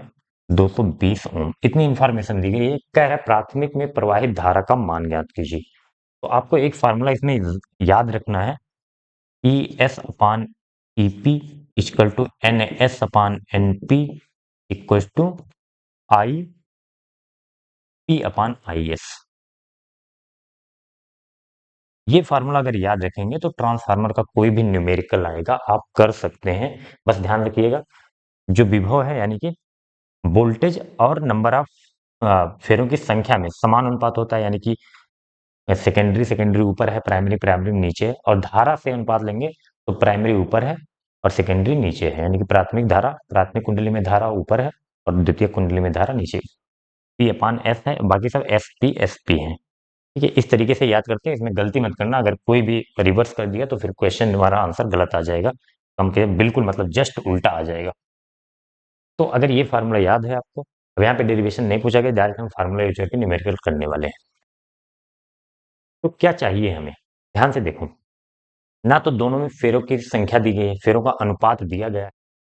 220 ओम। इतनी इंफॉर्मेशन दी गई है। कह रहा है प्राथमिक में प्रवाहित धारा का मान ज्ञात कीजिए। तो आपको एक फार्मूला इसमें याद रखना है, E S upon E P equal to N S upon N P equal to I P upon I S. ये फार्मूला अगर याद रखेंगे तो ट्रांसफार्मर का कोई भी न्यूमेरिकल आएगा आप कर सकते हैं। बस ध्यान रखिएगा, जो विभव है यानी कि वोल्टेज और नंबर ऑफ फेरों की संख्या में समान अनुपात होता है, यानी कि सेकेंडरी सेकेंडरी ऊपर है, प्राइमरी प्राइमरी नीचे है। और धारा से अनुपात लेंगे तो प्राइमरी ऊपर है और सेकेंडरी नीचे है, यानी कि प्राथमिक धारा, प्राथमिक कुंडली में धारा ऊपर है और द्वितीय कुंडली में धारा नीचे। पी अपान एस है, बाकी सब एस पी है। ठीक है, इस तरीके से याद करते हैं, इसमें गलती मत करना, अगर कोई भी रिवर्स कर दिया तो फिर क्वेश्चन हमारा आंसर गलत आ जाएगा, हम के बिल्कुल मतलब जस्ट उल्टा आ जाएगा। तो अगर ये फार्मूला याद है आपको, अब यहाँ पे डेरिवेशन नहीं पूछा गया, डायरेक्ट हम फार्मूला यूज करके न्यूमेरिकल करने वाले हैं। तो क्या चाहिए हमें, ध्यान से देखो, ना तो दोनों में फेरों की संख्या दी गई है, फेरों का अनुपात दिया गया है,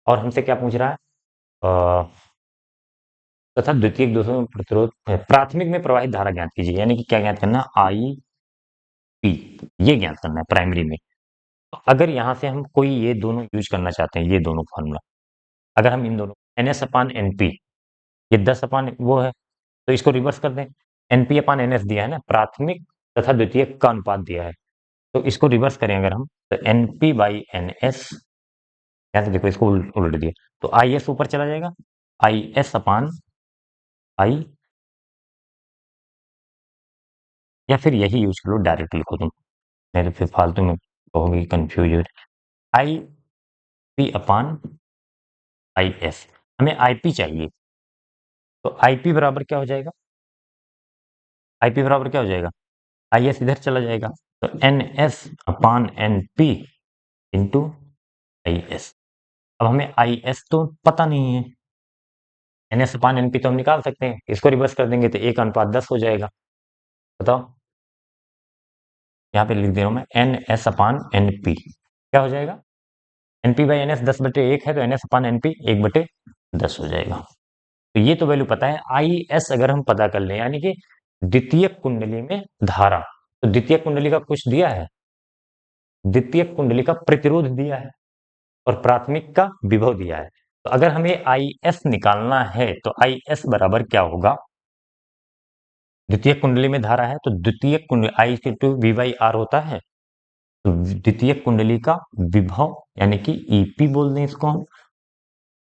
और हमसे क्या पूछ रहा है, तथा द्वितीयक दोषों में प्रतिरोध प्राथमिक में प्रवाहित धारा ज्ञात कीजिए, यानी कि क्या ज्ञात करना, आई पी, ये ज्ञात करना है प्राइमरी में। तो अगर यहाँ से हम कोई ये दोनों यूज करना चाहते हैं, ये दोनों फार्मूला, अगर हम इन दोनों N S upon N P, ये 10 अपान वो है, तो इसको रिवर्स कर दें, N P upon N S दिया है ना, प्राथमिक तथा द्वितीयक का अनुपात दिया है, तो इसको रिवर्स करें अगर हम, तो N P by N S, यहाँ से देखो इसको उल्ट दिया, तो आई एस ऊपर चला जाएगा, आई एस अपान आई, या फिर यही यूज करो, डायरेक्ट लिखो तुम, नहीं तो फिर फालतू में कहोगे कंफ्यूज हो, आई पी अपान आई एस, हमें आई पी चाहिए, तो आई पी बराबर क्या हो जाएगा, आई पी बराबर क्या हो जाएगा, आई एस इधर चला जाएगा, तो N S upon N P into I S. अब हमें आई एस तो पता नहीं है, N S upon N P तो हम निकाल सकते हैं, इसको रिवर्स कर देंगे तो 1:10 हो जाएगा। बताओ, यहाँ पे लिख दे रहा हूं मैं, N S upon N P क्या हो जाएगा, N P by N S 10/1 है, तो N S upon N P 1/10 हो जाएगा। तो ये तो वैल्यू पता है, आई एस अगर हम पता कर लें, यानी कि द्वितीय कुंडली में धारा, तो द्वितीय कुंडली का कुछ दिया है, द्वितीय कुंडली का प्रतिरोध दिया है, और प्राथमिक का विभव दिया है। तो अगर हमें आई एस निकालना है, तो आई एस बराबर क्या होगा, द्वितीय कुंडली में धारा है, तो द्वितीय कुंडली आई टू वी बाई आर होता है, तो द्वितीय कुंडली का विभव यानी कि ईपी बोल दें इसको हम,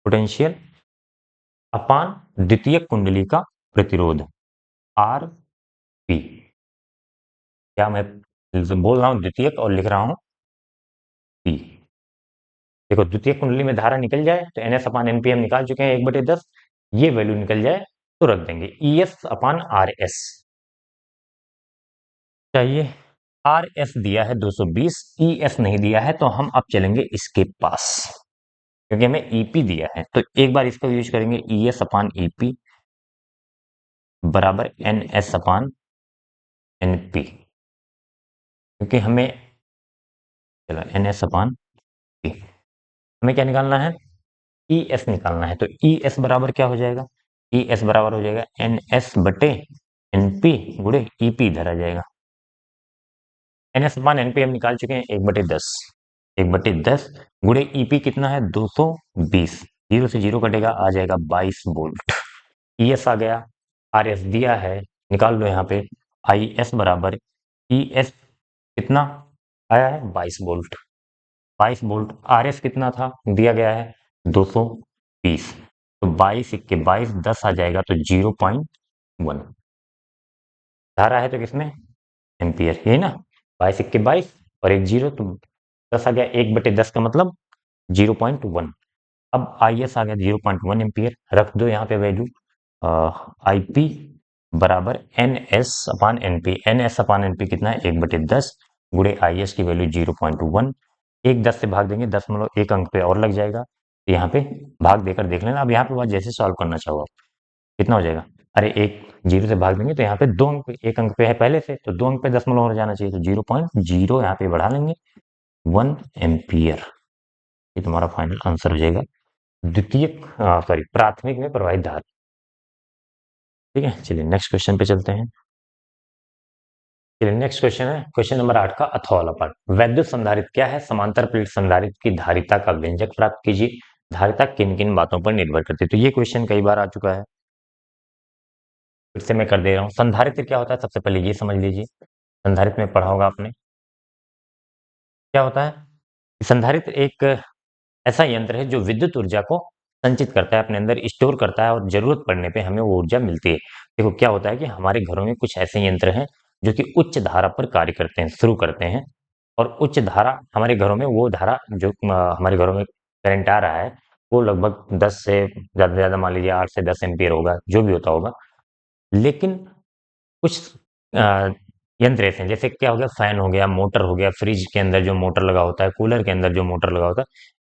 पोटेंशियल अपान द्वितीय कुंडली का प्रतिरोध आर पी, क्या मैं बोल रहा हूं द्वितीयक और लिख रहा हूं पी। देखो, द्वितीय कुंडली में धारा निकल जाए तो N S upon N P हम निकाल चुके हैं 1/10, ये वैल्यू निकल जाए तो रख देंगे, ई एस अपान आर एस चाहिए, आर एस दिया है 220, ई एस नहीं दिया है, तो हम अब चलेंगे इसके पास, क्योंकि हमें ईपी दिया है, तो एक बार इसका यूज करेंगे, ई एस अपान ईपी बराबर N S upon N P, क्योंकि हमें, चलो एन एस अपान पी, हमें क्या निकालना है, ई एस निकालना है, तो ई एस बराबर क्या हो जाएगा, ई एस बराबर हो जाएगा एन एस बटे एन पी गुड़े ई पी इधर आ जाएगा, एन एस मान एन पी हम निकाल चुके हैं 1/10, 1/10 गुड़े ई पी कितना है 220, जीरो से जीरो कटेगा, आ जाएगा 22 वोल्ट, ई एस आ गया, आर एस दिया है, निकाल लो यहाँ पे, आई एस बराबर ई एस कितना आया है 22 वोल्ट, 22 वोल्ट, आर एस कितना था दिया गया है 220, तो 22 इक्के 22 10 आ जाएगा, तो 0.1 धारा है, तो किसमें एम्पियर, यही ना, 22 इक्के 22 और एक जीरो, तो 10 आ गया, 1/10 का मतलब 0.1, अब आई एस आ गया 0.1 एम्पियर, रख दो यहाँ पे वैल्यू, आई पी बराबर N S upon N P, N S upon N P कितना है 1/10 गुड़े आई एस की वैल्यू 0.1, एक 10 से भाग देंगे, 1 अंक पे और लग जाएगा, तो यहाँ पे भाग देकर देख लेना, अब यहाँ पे बात जैसे सॉल्व करना चाहो आप, कितना हो जाएगा, अरे एक जीरो से भाग देंगे तो यहाँ पे 2 अंक, 1 अंक पे है पहले से, तो 2 अंक पे दशमलव हो जाना चाहिए, तो 0.0 यहाँ पे बढ़ा लेंगे, 1 एम्पियर, ये तुम्हारा फाइनल आंसर हो जाएगा, द्वितीय सॉरी प्राथमिक में प्रवाहित धारा। ठीक है, चलिए नेक्स्ट क्वेश्चन पे चलते हैं। चलिए नेक्स्ट क्वेश्चन है, क्वेश्चन नंबर 8 का अथवा वाला पार्ट, वैद्युत संधारित्र क्या है, समांतर प्लेट संधारित्र की धारिता का व्यंजक प्राप्त कीजिए, धारिता किन किन बातों पर निर्भर करती है, तो ये क्वेश्चन कई बार आ चुका है, फिर से मैं कर दे रहा हूँ, संधारित्र क्या होता है सबसे पहले ये समझ लीजिए, संधारित्र में पढ़ा होगा आपने, क्या होता है, संधारित्र एक ऐसा यंत्र है जो विद्युत ऊर्जा को संचित करता है, अपने अंदर स्टोर करता है, और जरूरत पड़ने पे हमें वो ऊर्जा मिलती है। देखो क्या होता है कि हमारे घरों में कुछ ऐसे यंत्र हैं जो कि उच्च धारा पर कार्य करते हैं, शुरू करते हैं, और उच्च धारा हमारे घरों में, वो धारा जो हमारे घरों में करंट आ रहा है, वो लगभग 10 से ज़्यादा से ज़्यादा मान लीजिए 8 से 10 एम्पियर होगा, जो भी होता होगा, लेकिन कुछ यंत्र ऐसे हैं जैसे क्या हो गया, फैन हो गया, मोटर हो गया, फ्रिज के अंदर जो मोटर लगा होता है, कूलर के अंदर जो मोटर लगा होता है,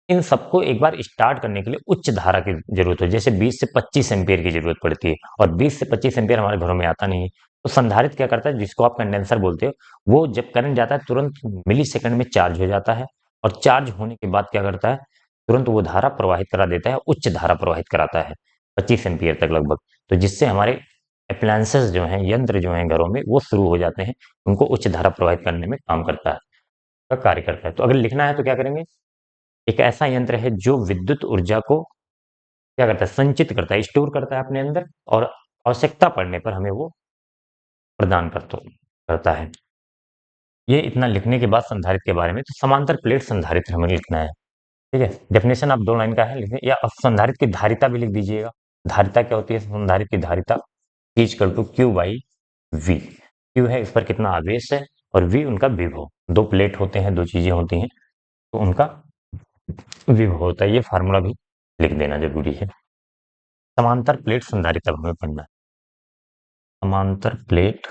इन सबको एक बार स्टार्ट करने के लिए उच्च धारा की जरूरत है। जैसे 20 से 25 एम्पियर की जरूरत पड़ती है, और 20 से 25 एम्पियर हमारे घरों में आता नहीं है। तो संधारित्र क्या करता है, जिसको आप कंडेंसर बोलते हो, वो जब करंट जाता है तुरंत मिली सेकंड में चार्ज हो जाता है, और चार्ज होने के बाद क्या करता है, तुरंत वो धारा प्रवाहित करा देता है, उच्च धारा प्रवाहित कराता है 25 एम्पियर तक लगभग। तो जिससे हमारे अप्लायंसेस जो हैं, यंत्र जो हैं घरों में, वो शुरू हो जाते हैं, उनको उच्च धारा प्रवाहित करने में काम करता है, का कार्य करता है। तो अगर लिखना है तो क्या करेंगे, एक ऐसा यंत्र है जो विद्युत ऊर्जा को क्या करता है, संचित करता है, स्टोर करता है अपने अंदर, और आवश्यकता पड़ने पर हमें वो प्रदान करता है। ये इतना लिखने के बाद संधारित्र के बारे में, तो समांतर प्लेट संधारित्र हमें लिखना है। ठीक है, डेफिनेशन आप 2 लाइन का है लिखिए, या अब संधारित्र की धारिता भी लिख दीजिएगा। धारिता क्या होती है, संधारित्र की धारिता is equal to Q by V. Q है इस पर कितना आवेश है, और वी उनका विभव। दो प्लेट होते हैं, दो चीजें होती हैं, तो उनका विभव होता है। ये फार्मूला भी लिख देना जरूरी है। समांतर प्लेट संधारित्र हमें पढ़ना है। समांतर प्लेट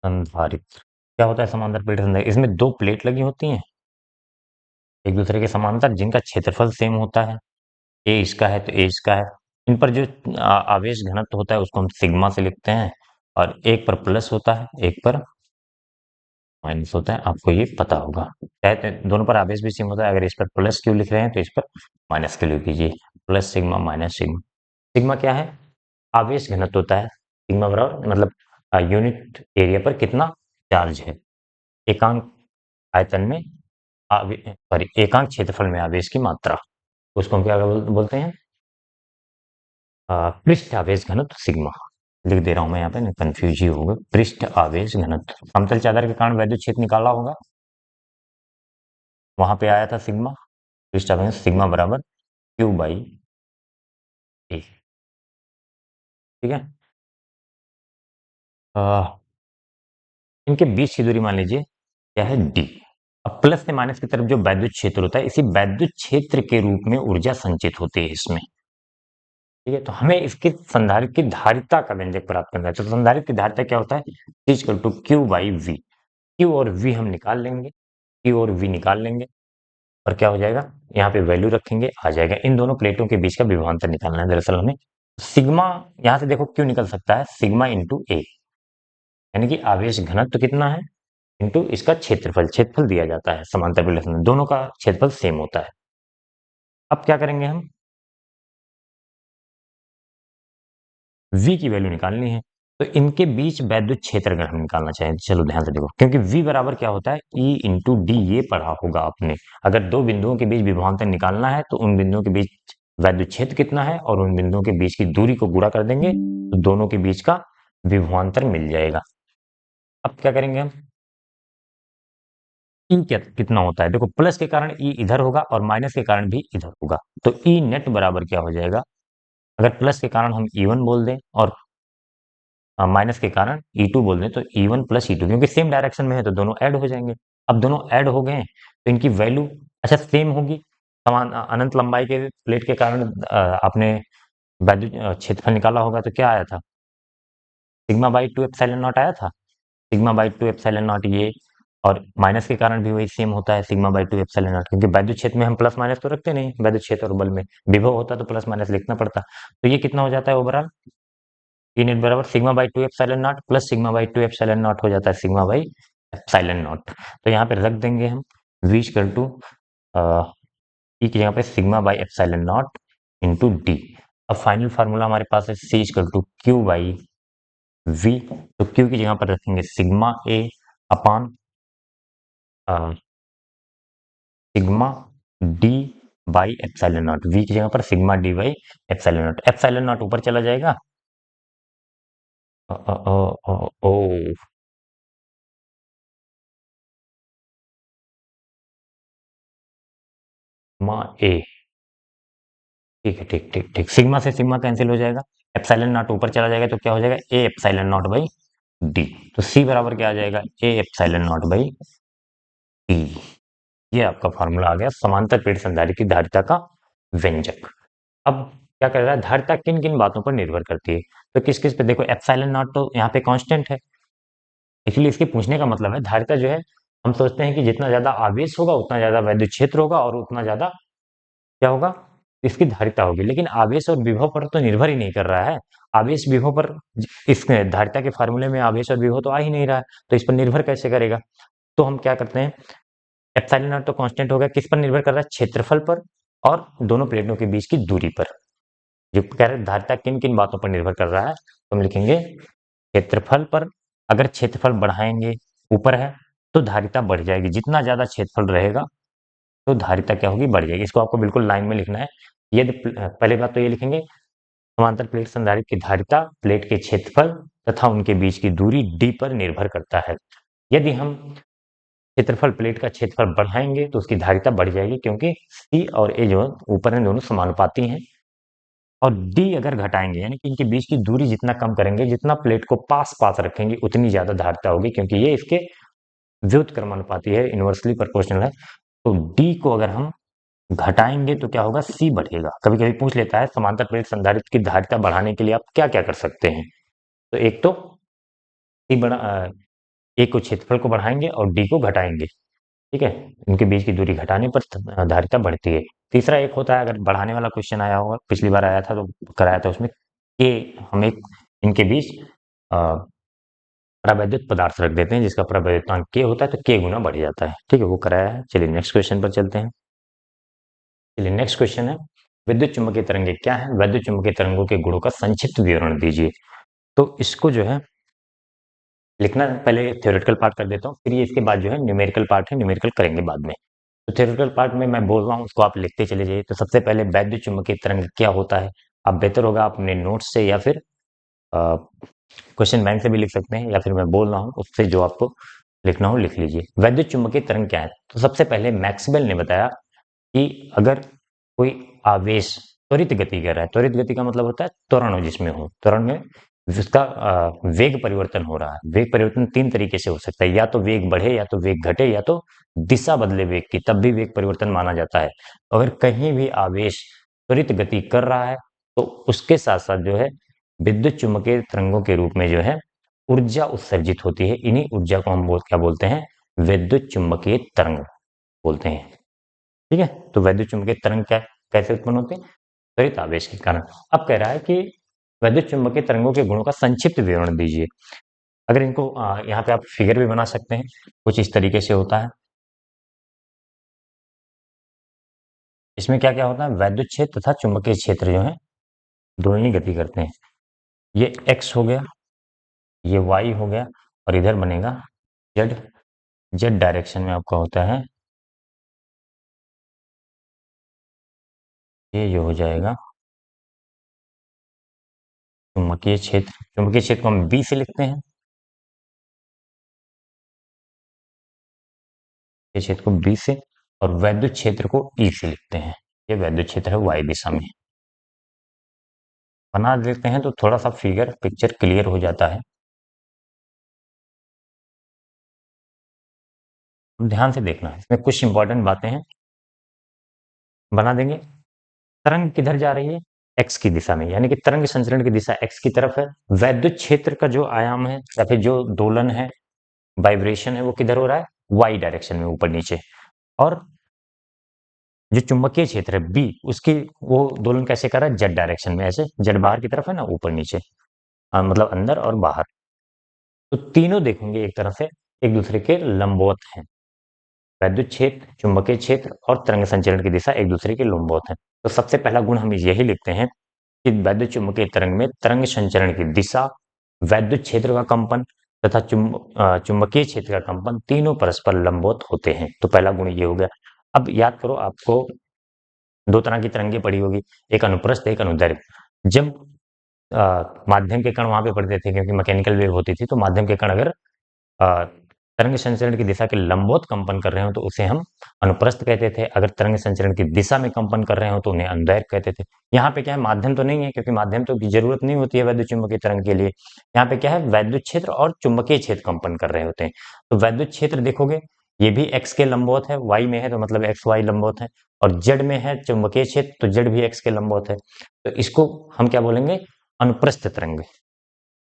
संधारित्र क्या होता है, समांतर प्लेट संधारित्र, इसमें दो प्लेट लगी होती हैं एक दूसरे के समांतर, जिनका क्षेत्रफल सेम होता है। ए इसका है तो ए इसका है। इन पर जो आवेश घनत्व होता है उसको हम सिग्मा से लिखते हैं, और एक पर प्लस होता है, एक पर माइनस होता है, आपको ये पता होगा। चाहे तो दोनों पर आवेश भी सेम होता है, अगर इस पर प्लस क्यू लिख रहे हैं तो इस पर माइनस क्यू लिख दीजिए। Plus sigma minus sigma. Sigma क्या है, आवेश घनत्व होता है। सिग्मा बराबर मतलब यूनिट एरिया पर कितना चार्ज है, एकांक आयतन में सॉरी एकांक क्षेत्रफल में आवेश की मात्रा, उसको हम क्या बोलते हैं, पृष्ठ आवेश घनत्व सिग्मा। लिख दे रहा हूं मैं यहाँ पे, नहीं कंफ्यूज ही होगा। पृष्ठ आवेश घनत्व, समतल चादर के कारण वैद्युत क्षेत्र निकाला होगा, वहां पे आया था सिग्मा। पृष्ठ आवेश सिग्मा बराबर क्यू बाई ए। ठीक है, अह, इनके बीच की दूरी मान लीजिए क्या है, डी। अब प्लस से माइनस की तरफ जो वैद्युत क्षेत्र होता है, इसी वैद्युत क्षेत्र के रूप में ऊर्जा संचित होती है इसमें। ठीक है, तो हमें इसके संधारित्र की धारिता का व्यंजक प्राप्त करना है। तो संधारित्र की धारिता क्या होता है, equal to Q by V. Q और वी हम निकाल लेंगे, क्यू और वी निकाल लेंगे, और क्या हो जाएगा, यहाँ पे वैल्यू रखेंगे, आ जाएगा। इन दोनों प्लेटों के बीच का विभवांतर निकालना है दरअसल हमें। सिग्मा, यहाँ से देखो क्यू निकल सकता है सिग्मा इंटू ए, यानी कि आवेश घनत्व कितना है इंटू इसका क्षेत्रफल। क्षेत्रफल दिया जाता है समांतर प्लेट में, दोनों का क्षेत्रफल सेम होता है। अब क्या करेंगे हम, v की वैल्यू निकालनी है। तो इनके बीच वैद्युत क्षेत्र अगर हम निकालना चाहें, चलो ध्यान से देखो, क्योंकि v बराबर क्या होता है, E इंटू डी, ये पढ़ा होगा आपने। अगर दो बिंदुओं के बीच विभवांतर निकालना है तो उन बिंदुओं के बीच वैद्युत क्षेत्र कितना है और उन बिंदुओं के बीच की दूरी को गुणा कर देंगे, तो दोनों के बीच का विभवांतर मिल जाएगा। अब क्या करेंगे हम, E क्या कितना होता है, देखो प्लस के कारण E इधर होगा और माइनस के कारण भी इधर होगा, तो E नेट बराबर क्या हो जाएगा, अगर प्लस के कारण हम E1 बोल दें और माइनस के कारण E2 बोल दें, तो E1 प्लस E2, क्योंकि सेम डायरेक्शन में है तो दोनों ऐड हो जाएंगे। अब दोनों ऐड हो गए तो इनकी वैल्यू अच्छा सेम होगी। समान अनंत लंबाई के प्लेट के कारण आपने वैद्युत क्षेत्रफल निकाला होगा, तो क्या आया था, sigma by two epsilon not आया था। Sigma by two epsilon not ये, और माइनस के कारण भी वही सेम होता है, sigma by two epsilon not, क्योंकि वैद्युत क्षेत्र में हम प्लस माइनस तो रखते नहीं, वैद्युत क्षेत्र और बल में विभव होता तो प्लस माइनस लिखना पड़ता। तो ये कितना हो जाता है ओवरऑल, ई नेट बराबर sigma by two epsilon not plus sigma by two epsilon not हो जाता है सिग्मा बाई एप्सिलॉन नॉट। तो यहाँ पे रख देंगे हम v इक्वल टू ई की जगह पे sigma by epsilon not into D. अब फाइनल फार्मूला हमारे पास है c equal to Q by v। तो q की जगह पर रखेंगे sigma a upon sigma d by epsilon not. v की जगह पर sigma d by epsilon not. Epsilon not ऊपर चला जाएगा, ओ सिग्मा a, ठीक है, ठीक ठीक ठीक, सिग्मा से सिग्मा कैंसिल हो जाएगा, एप्सिलॉन नॉट ऊपर चला जाएगा, तो क्या हो जाएगा, A epsilon not by D. तो सी बराबर क्या आ जाएगा, A epsilon not by D. ये आपका फॉर्मूला आ गया समांतर प्लेट संधारित्र की धारिता का व्यंजक। अब क्या कर रहा है, धारिता किन किन बातों पर निर्भर करती है। तो किस किस पे, देखो एप्सिलॉन नॉट तो यहाँ पे कांस्टेंट है, इसलिए इसके पूछने का मतलब है धारिता जो है, हम सोचते हैं कि जितना ज्यादा आवेश होगा उतना ज्यादा वैद्युत क्षेत्र होगा और उतना ज्यादा क्या होगा, इसकी धारिता होगी। लेकिन आवेश और विभव पर तो निर्भर ही नहीं कर रहा है। आवेश विभव पर, इस धारिता के फार्मूले में आवेश और विभव तो आ ही नहीं रहा है, तो इस पर निर्भर कैसे करेगा। तो हम क्या करते हैं, एप्सिलॉन नॉट तो कांस्टेंट हो गया, किस पर निर्भर कर रहा है, क्षेत्रफल पर और दोनों प्लेटों के बीच की दूरी पर। जो कह रहे हैं धारिता किन किन बातों पर निर्भर कर रहा है, तो हम लिखेंगे क्षेत्रफल पर। अगर क्षेत्रफल बढ़ाएंगे, ऊपर है, तो धारिता बढ़ जाएगी, जितना ज्यादा क्षेत्रफल रहेगा तो धारिता क्या होगी, बढ़ जाएगी। इसको आपको बिल्कुल लाइन में लिखना है। यदि पहले बात तो ये लिखेंगे, समांतर प्लेट संधारित्र की धारिता प्लेट के क्षेत्रफल तथा उनके बीच की दूरी d पर निर्भर करता है। यदि हम क्षेत्रफल, प्लेट का क्षेत्रफल बढ़ाएंगे तो उसकी धारिता बढ़ जाएगी, क्योंकि c और a जो ऊपर हैं दोनों समानुपाती हैं। और d अगर घटाएंगे, यानी कि इनके बीच की दूरी जितना कम करेंगे, जितना प्लेट को पास पास रखेंगे, उतनी ज्यादा धारिता होगी, क्योंकि ये इसके व्युत्क्रमानुपाती है, इनवर्सली प्रोपोर्शनल है। तो d को अगर हम घटाएंगे तो क्या होगा, c बढ़ेगा। कभी कभी पूछ लेता है समांतर प्लेट संधारित्र की धारिता बढ़ाने के लिए आप क्या क्या कर सकते हैं। तो एक तो c बढ़ा, a को क्षेत्रफल को बढ़ाएंगे और d को घटाएंगे, ठीक है। इनके बीच की दूरी घटाने पर धारिता बढ़ती है। तीसरा एक होता है, अगर बढ़ाने वाला क्वेश्चन आया होगा, पिछली बार आया था तो कराया था उसमें, के हम एक इनके बीच परावैद्युत पदार्थ रख देते हैं जिसका परावैद्युतांक के होता है, तो के गुना बढ़ जाता है, ठीक है, वो कराया है। चलिए नेक्स्ट क्वेश्चन पर चलते हैं। चलिए नेक्स्ट क्वेश्चन है, विद्युत चुम्बकीय तरंगे क्या है, विद्युत चुम्बकीय तरंगों के गुणों का संक्षिप्त विवरण दीजिए। तो इसको जो है लिखना, पहले थ्योरेटिकल पार्ट कर देता हूँ, फिर ये इसके बाद जो है न्यूमेरिकल पार्ट है, न्यूमेरिकल करेंगे बाद में। तो थ्योरेटिकल पार्ट में मैं बोल रहा हूँ, उसको आप लिखते चले जाइए। तो सबसे पहले वैद्युत चुम्बकीय तरंग क्या होता है, आप बेहतर होगा अपने नोट्स से या फिर क्वेश्चन बैंक से भी लिख सकते हैं, या फिर मैं बोल रहा हूँ उससे जो आपको लिखना हो लिख लीजिए। वैद्युत चुम्बकीय तरंग क्या है, तो सबसे पहले मैक्सवेल ने बताया कि अगर कोई आवेश त्वरित गति कर रहा है, त्वरित गति का मतलब होता है त्वरण जिसमें हो, त्वरण में जिसका वेग परिवर्तन हो रहा है। वेग परिवर्तन तीन तरीके से हो सकता है, या तो वेग बढ़े, या तो वेग घटे, या तो दिशा बदले वेग की, तब भी वेग परिवर्तन माना जाता है। अगर कहीं भी आवेश त्वरित गति कर रहा है तो उसके साथ साथ जो है विद्युत चुम्बकीय तरंगों के रूप में जो है ऊर्जा उत्सर्जित होती है। इन्हीं ऊर्जा को हम क्या बोलते हैं, विद्युत चुम्बकीय तरंग बोलते हैं, ठीक है। तो वैद्युत चुम्बकीय तरंग क्या, कैसे उत्पन्न होते हैं, त्वरित आवेश के कारण। अब कह रहा है कि वैद्युत चुम्बकीय तरंगों के गुणों का संक्षिप्त विवरण दीजिए। अगर इनको यहाँ पे आप फिगर भी बना सकते हैं, कुछ इस तरीके से होता है। इसमें क्या क्या होता है, वैद्युत क्षेत्र तथा चुंबकीय क्षेत्र जो है दोनों ही गति करते हैं। ये एक्स हो गया, ये वाई हो गया, और इधर बनेगा जेड। जेड डायरेक्शन में आपका होता है, ये हो जाएगा चुंबकीय क्षेत्र। चुंबकीय क्षेत्र को हम बी से लिखते हैं, ये क्षेत्र को बी से, और वैद्युत क्षेत्र को ई से लिखते हैं। ये वैद्युत क्षेत्र है वाई दिशा में। बना देते हैं तो थोड़ा सा फिगर पिक्चर क्लियर हो जाता है। ध्यान से देखना, इसमें कुछ इंपॉर्टेंट बातें हैं, बना देंगे। तरंग किधर जा रही है, एक्स की दिशा में, यानी कि तरंग संचरण की दिशा एक्स की तरफ है। वैद्युत क्षेत्र का जो आयाम है या फिर जो दोलन है, वाइब्रेशन है, वो किधर हो रहा है, वाई डायरेक्शन में, ऊपर नीचे। और जो चुंबकीय क्षेत्र है बी, उसकी वो दोलन कैसे कर रहा है, जेड डायरेक्शन में, ऐसे जेड बाहर की तरफ है ना, ऊपर नीचे, मतलब अंदर और बाहर। तो तीनों देखेंगे एक तरह से एक दूसरे के लंबवत हैं। वैद्युत क्षेत्र, चुंबकीय क्षेत्र और तरंग संचरण की दिशा एक दूसरे के लंबवत हैं। तो सबसे पहला गुण हम यही लिखते हैं कि वैद्युत चुंबकीय तरंग में तरंग संचरण की दिशा, वैद्युत क्षेत्र का कंपन तथा चुंबकीय क्षेत्र का कंपन तीनों परस्पर लंबवत होते हैं। तो पहला गुण ये हो गया। अब याद करो, आपको दो तरह की तरंगे पड़ी होगी, एक अनुप्रस्थ, एक अनुदैर्घ्य। जब माध्यम के कण वहां पे पड़ते थे, क्योंकि मैकेनिकल वेव होती थी, तो माध्यम के कण अगर अ, तरंग संचरण की दिशा के लंबवत कंपन कर रहे हो तो उसे हम अनुप्रस्थ कहते थे। अगर तरंग संचरण की दिशा में कंपन कर रहे हो तो उन्हें अनुदैर्घ्य कहते थे। यहाँ पे क्या है, माध्यम तो नहीं है, क्योंकि माध्यम तो की जरूरत नहीं होती है वैद्युत चुंबकीय तरंग के लिए। यहाँ पे क्या है, वैद्युत क्षेत्र और चुंबकीय क्षेत्र कंपन कर रहे होते हैं। तो वैद्युत क्षेत्र देखोगे, ये भी x के लंबवत है, y में है तो मतलब x y लंबवत है, और z में है चुंबकीय क्षेत्र तो z भी x के लंबवत है। तो इसको हम क्या बोलेंगे? अनुप्रस्थ तरंग। ठीक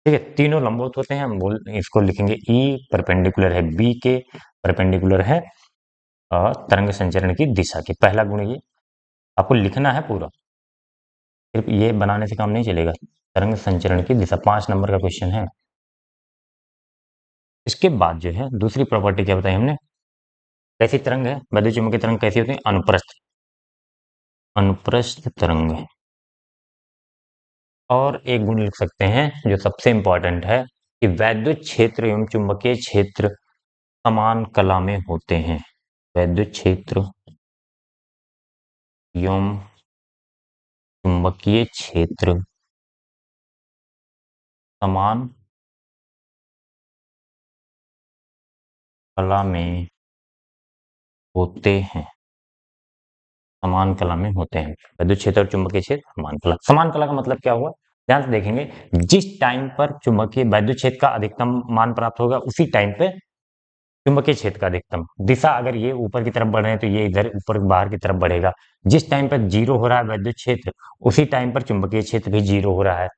है, तीनों लंबवत होते हैं, हम बोल इसको लिखेंगे E परपेंडिकुलर है B के, परपेंडिकुलर है तरंग संचरण की दिशा की। पहला गुण ये आपको लिखना है पूरा, सिर्फ ये बनाने से काम नहीं चलेगा। तरंग संचरण की दिशा 5 नंबर का क्वेश्चन है। इसके बाद जो है दूसरी प्रॉपर्टी क्या बताई हमने? कैसी तरंग है? वैद्युत चुंबकीय तरंग कैसी होती है? अनुप्रस्थ, अनुप्रस्थ तरंग है। और एक गुण लिख सकते हैं जो सबसे इंपॉर्टेंट है कि वैद्युत क्षेत्र एवं चुंबकीय क्षेत्र समान कला में होते हैं। वैद्युत क्षेत्र एवं चुंबकीय क्षेत्र समान कला में होते हैं, समान कला में होते हैं। वैद्युत क्षेत्र और चुंबकीय क्षेत्र समान कला। समान कला का मतलब क्या हुआ? ध्यान से देखेंगे, जिस टाइम पर चुंबकीय वैद्युत क्षेत्र का अधिकतम मान प्राप्त होगा उसी टाइम पे चुंबकीय क्षेत्र का अधिकतम। दिशा अगर ये ऊपर की तरफ बढ़ रहे हैं तो ये इधर ऊपर बाहर की तरफ बढ़ेगा। जिस टाइम पर जीरो हो रहा है वैद्युत क्षेत्र, उसी टाइम पर चुंबकीय क्षेत्र भी जीरो हो रहा है।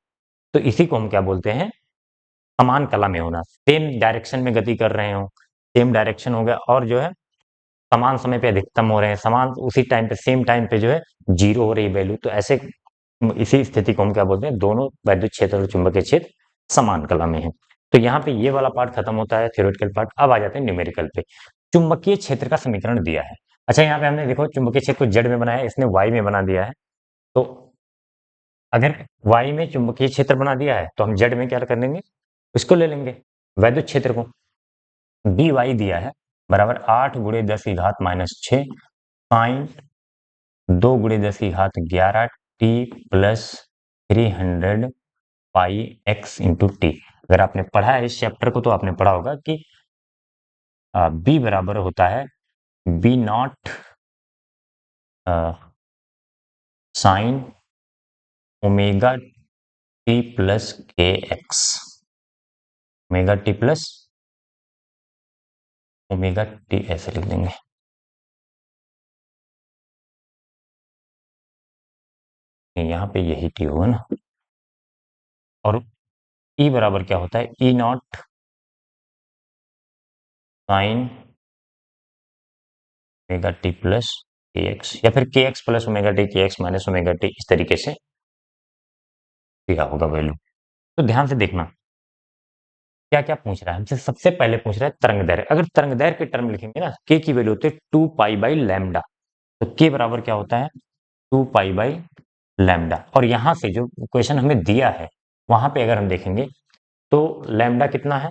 तो इसी को हम क्या बोलते हैं? समान कला में होना। सेम डायरेक्शन में गति कर रहे हो, सेम डायरेक्शन हो गया, और जो है समान समय पे अधिकतम हो रहे हैं, समान उसी टाइम पे सेम टाइम पे जो है जीरो हो रही वैल्यू। तो ऐसे इसी स्थिति को हम क्या बोलते हैं? दोनों वैद्युत क्षेत्र और चुंबकीय क्षेत्र समान कला में है। तो यहाँ पे ये वाला पार्ट खत्म होता है, थ्योरेटिकल पार्ट। अब आ जाते हैं न्यूमेरिकल पे। चुंबकीय क्षेत्र का समीकरण दिया है। अच्छा, यहाँ पे हमने देखो चुंबकीय क्षेत्र को जेड में बनाया है, इसने वाई में बना दिया है। तो अगर वाई में चुंबकीय क्षेत्र बना दिया है तो हम जेड में क्या कर लेंगे? इसको ले लेंगे, वैद्युत क्षेत्र को। डी वाई दिया है बराबर 8 गुणे 10 की घात -6 साइन 2 गुणे 10 की घात 11 टी प्लस 300 पाई एक्स इंटू टी। अगर आपने पढ़ा है इस चैप्टर को तो आपने पढ़ा होगा कि बी बराबर होता है B naught sine omega t plus k x. Omega t plus omega t ऐसे लिख देंगे। यहाँ पे यही टी होगा ना। और ई बराबर क्या होता है? E naught sine omega t plus k x, या फिर k x plus omega t, k x minus omega t, इस तरीके से दिया होगा वैल्यू। तो ध्यान से देखना क्या क्या पूछ रहा है हमसे। सबसे पहले पूछ रहा है तरंग दैर्घ्य। अगर तरंग दैर्घ्य के टर्म लिखेंगे ना, के की वैल्यू होती है 2 पाई बाई लैम्डा। तो के बराबर क्या होता है? 2 पाई बाई लैम्डा। और यहां से जो क्वेश्चन हमें दिया है वहां पे अगर हम देखेंगे तो लैम्डा कितना है,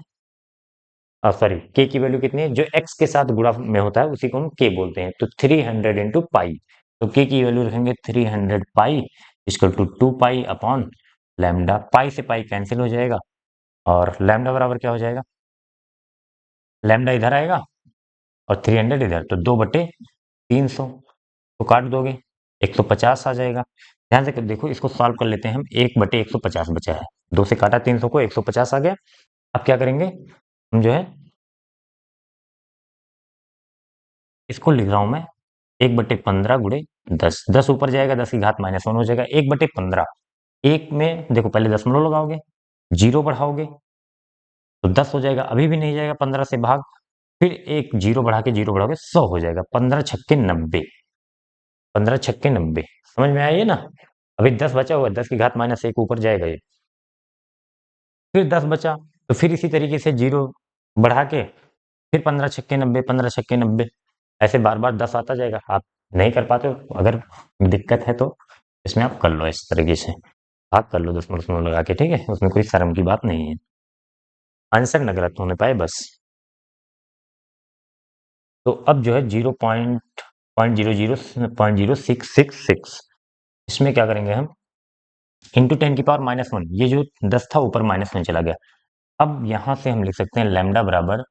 सॉरी के की वैल्यू कितनी है? जो एक्स के साथ गुणा में होता है उसी को हम के बोलते हैं। तो 300 इंटू पाई, तो के की वैल्यू रखेंगे 300 pi equal to 2 pi upon lambda. Pi से पाई कैंसिल हो जाएगा और लैम्डा बराबर क्या हो जाएगा? लैम्डा इधर आएगा और 300 इधर, तो 2/300 तो काट दोगे 150 आ जाएगा। ध्यान से देखो, इसको सॉल्व कर लेते हैं हम। 1/150 बचा है, 2 से काटा 300 को, 150 आ गया। अब क्या करेंगे हम जो है, इसको लिख रहा हूं मैं 1/15 गुणे 10। 10 ऊपर जाएगा, 10 की घात -1 हो जाएगा। 1/15, एक में देखो पहले दशमलव लगाओगे, जीरो बढ़ाओगे तो 10 हो जाएगा। अभी भी नहीं जाएगा, 15 से भाग, फिर एक जीरो बढ़ा के जीरो बढ़ाओगे 100 हो जाएगा। 15 छक्के 90, 15 छक्के 90। समझ में आई है ना? अभी 10 बचा हुआ, 10 की घात -1 ऊपर जाएगा ये, फिर 10 बचा, तो फिर इसी तरीके से जीरो बढ़ा के फिर 15 छक्के 90, 15 छक्के 90, ऐसे बार बार 10 आता जाएगा। आप नहीं कर पाते हो, अगर दिक्कत है तो इसमें आप कर लो इस तरीके से, भाग कर लो दशमलव दशमलव लगा के। ठीक है, उसमें कोई शर्म की बात नहीं है, आंसर न गलत होने पाए बस। तो अब जो है 0.0066, इसमें क्या करेंगे हम? इंटू 10 की पावर -1, ये जो 10 था ऊपर -1 चला गया। अब यहां से हम लिख सकते हैं लैम्डा बराबर,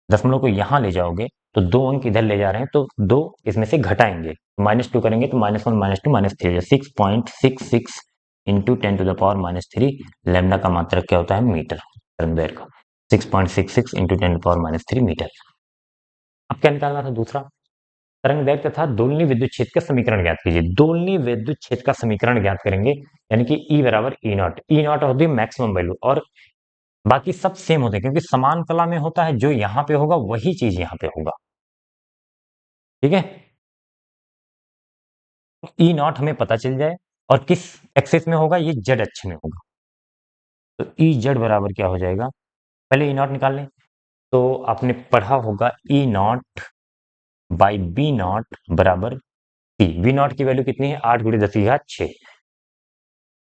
दशमलव को यहां ले जाओगे तो 2 अंक इधर ले जा रहे हैं तो 2 इसमें से घटाएंगे, -2 करेंगे तो -1 -2 -3 हो जाए। 6.66 into 10 to the power -3। Lambda का मात्रक क्या होता है? मीटर। तरंग दैर्घ्य का 6.66 into 10 to the power -3 metre. अब क्या निकालना था दूसरा, तरंग दैर्घ्य तथा दोलनी विद्युत क्षेत्र का समीकरण ज्ञात कीजिए। दोलनी विद्युत क्षेत्र का समीकरण ज्ञात करेंगे, यानी कि E बराबर ई नॉट। ई नॉट होती है मैक्सिमम वैल्यू, और बाकी सब सेम होते हैं, क्योंकि समान कला में होता है, जो यहाँ पे होगा वही चीज यहाँ पे होगा। ठीक है, ई नॉट हमें पता चल जाए, और किस एक्सिस में होगा, ये जेड अक्ष में होगा। तो ई जेड बराबर क्या हो जाएगा, पहले ई नॉट निकाल लें। तो आपने पढ़ा होगा ई नॉट बाई बी नॉट बराबर सी। बी नॉट की वैल्यू कितनी है, 8 गुणे 10 की घात 6।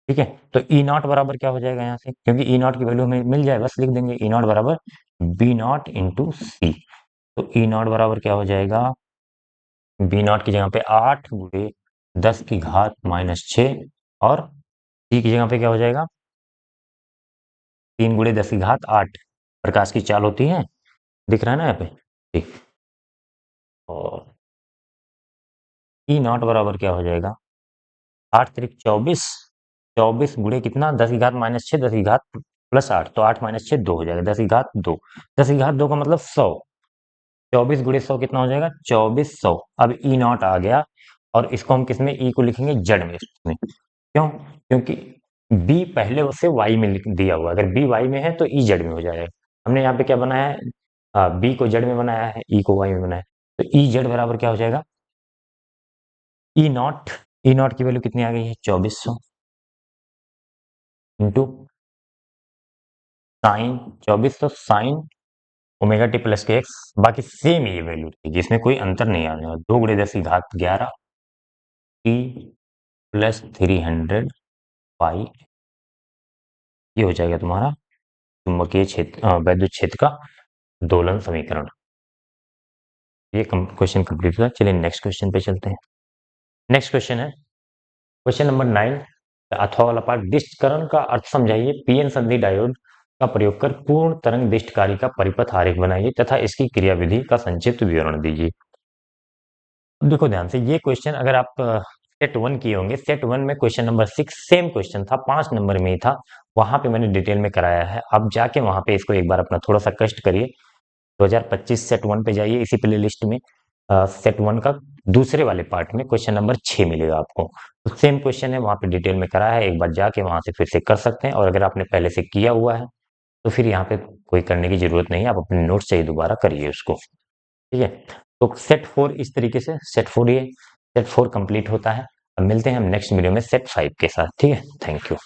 ठीक है, तो ई नॉट बराबर क्या हो जाएगा यहाँ से, क्योंकि ई नॉट की वैल्यू हमें मिल जाए, बस लिख देंगे ई नॉट बराबर बी नॉट इंटू सी। तो ई नॉट बराबर क्या हो जाएगा, बी नॉट की जगह पे 8 गुणे 10 की घात माइनस 6, और सी की जगह पे क्या हो जाएगा, 3 गुणे 10 की घात 8। प्रकाश की चाल होती है, दिख रहा है ना यहाँ पे। ठीक, और ई नॉट बराबर क्या हो जाएगा, 8 तिरिक 24, 24 गुणे कितना, 10 की घात माइनस 6, 10 की घात प्लस 8, तो 8 माइनस 6 2 हो जाएगा, 10 की घात 2। 10 की घात 2 का मतलब 100। 24 गुणे 100 कितना हो जाएगा, 2400। अब ई नॉट आ गया, और इसको हम किसमें, ई को लिखेंगे जेड में इसमें। क्यों, क्योंकि बी पहले उससे वाई में दिया हुआ, अगर बी वाई में है तो ई जेड में हो जाएगा। हमने यहाँ पे क्या बनाया है, बी को जेड में बनाया है, ई को वाई में बनाया है। तो ई जेड बराबर क्या हो जाएगा, ई नॉट, ई नॉट की वैल्यू कितनी आ गई है, 2400 into sine, 2400 sign omega t plus k x. बाकी सेम ये वैल्यू रहेगी, इसमें कोई अंतर नहीं आ रहा। 2 गुणे 10 की घात 11 टी प्लस 300 पाई, ये हो जाएगा तुम्हारा चुंबकीय क्षेत्र, वैद्युत क्षेत्र का दोलन समीकरण। ये क्वेश्चन कंप्लीट हुआ। चलिए नेक्स्ट क्वेश्चन पे चलते हैं। नेक्स्ट क्वेश्चन है क्वेश्चन नंबर 9, अथवा वाला पार्ट, दिष्टकरण का अर्थ समझाइए। पीएन संधि डायोड का प्रयोग कर पूर्ण तरंग दिष्टकारी का परिपथ आरेख बनाइए तथा इसकी क्रियाविधि का संक्षिप्त विवरण दीजिए। देखो ध्यान से, ये क्वेश्चन अगर आप सेट 1 किए होंगे, सेट 1 में क्वेश्चन नंबर 6 सेम क्वेश्चन था, 5 नंबर में ही था। वहां पे मैंने डिटेल में कराया है, आप जाके वहां पे इसको एक बार अपना थोड़ा सा कष्ट करिए। 2025 सेट 1 पे जाइए, इसी प्ले लिस्ट में सेट 1 का दूसरे वाले पार्ट में क्वेश्चन नंबर 6 मिलेगा आपको। तो सेम क्वेश्चन है, वहां पे डिटेल में कराया है, एक बार जाके वहां से फिर से कर सकते हैं। और अगर आपने पहले से किया हुआ है तो फिर यहाँ पे कोई करने की जरूरत नहीं है, आप अपने नोट से ही दोबारा करिए उसको। ठीक है, तो सेट 4 इस तरीके से, सेट 4 ये सेट 4 कंप्लीट होता है। अब मिलते हैं हम नेक्स्ट वीडियो में सेट 5 के साथ। ठीक है, थैंक यू।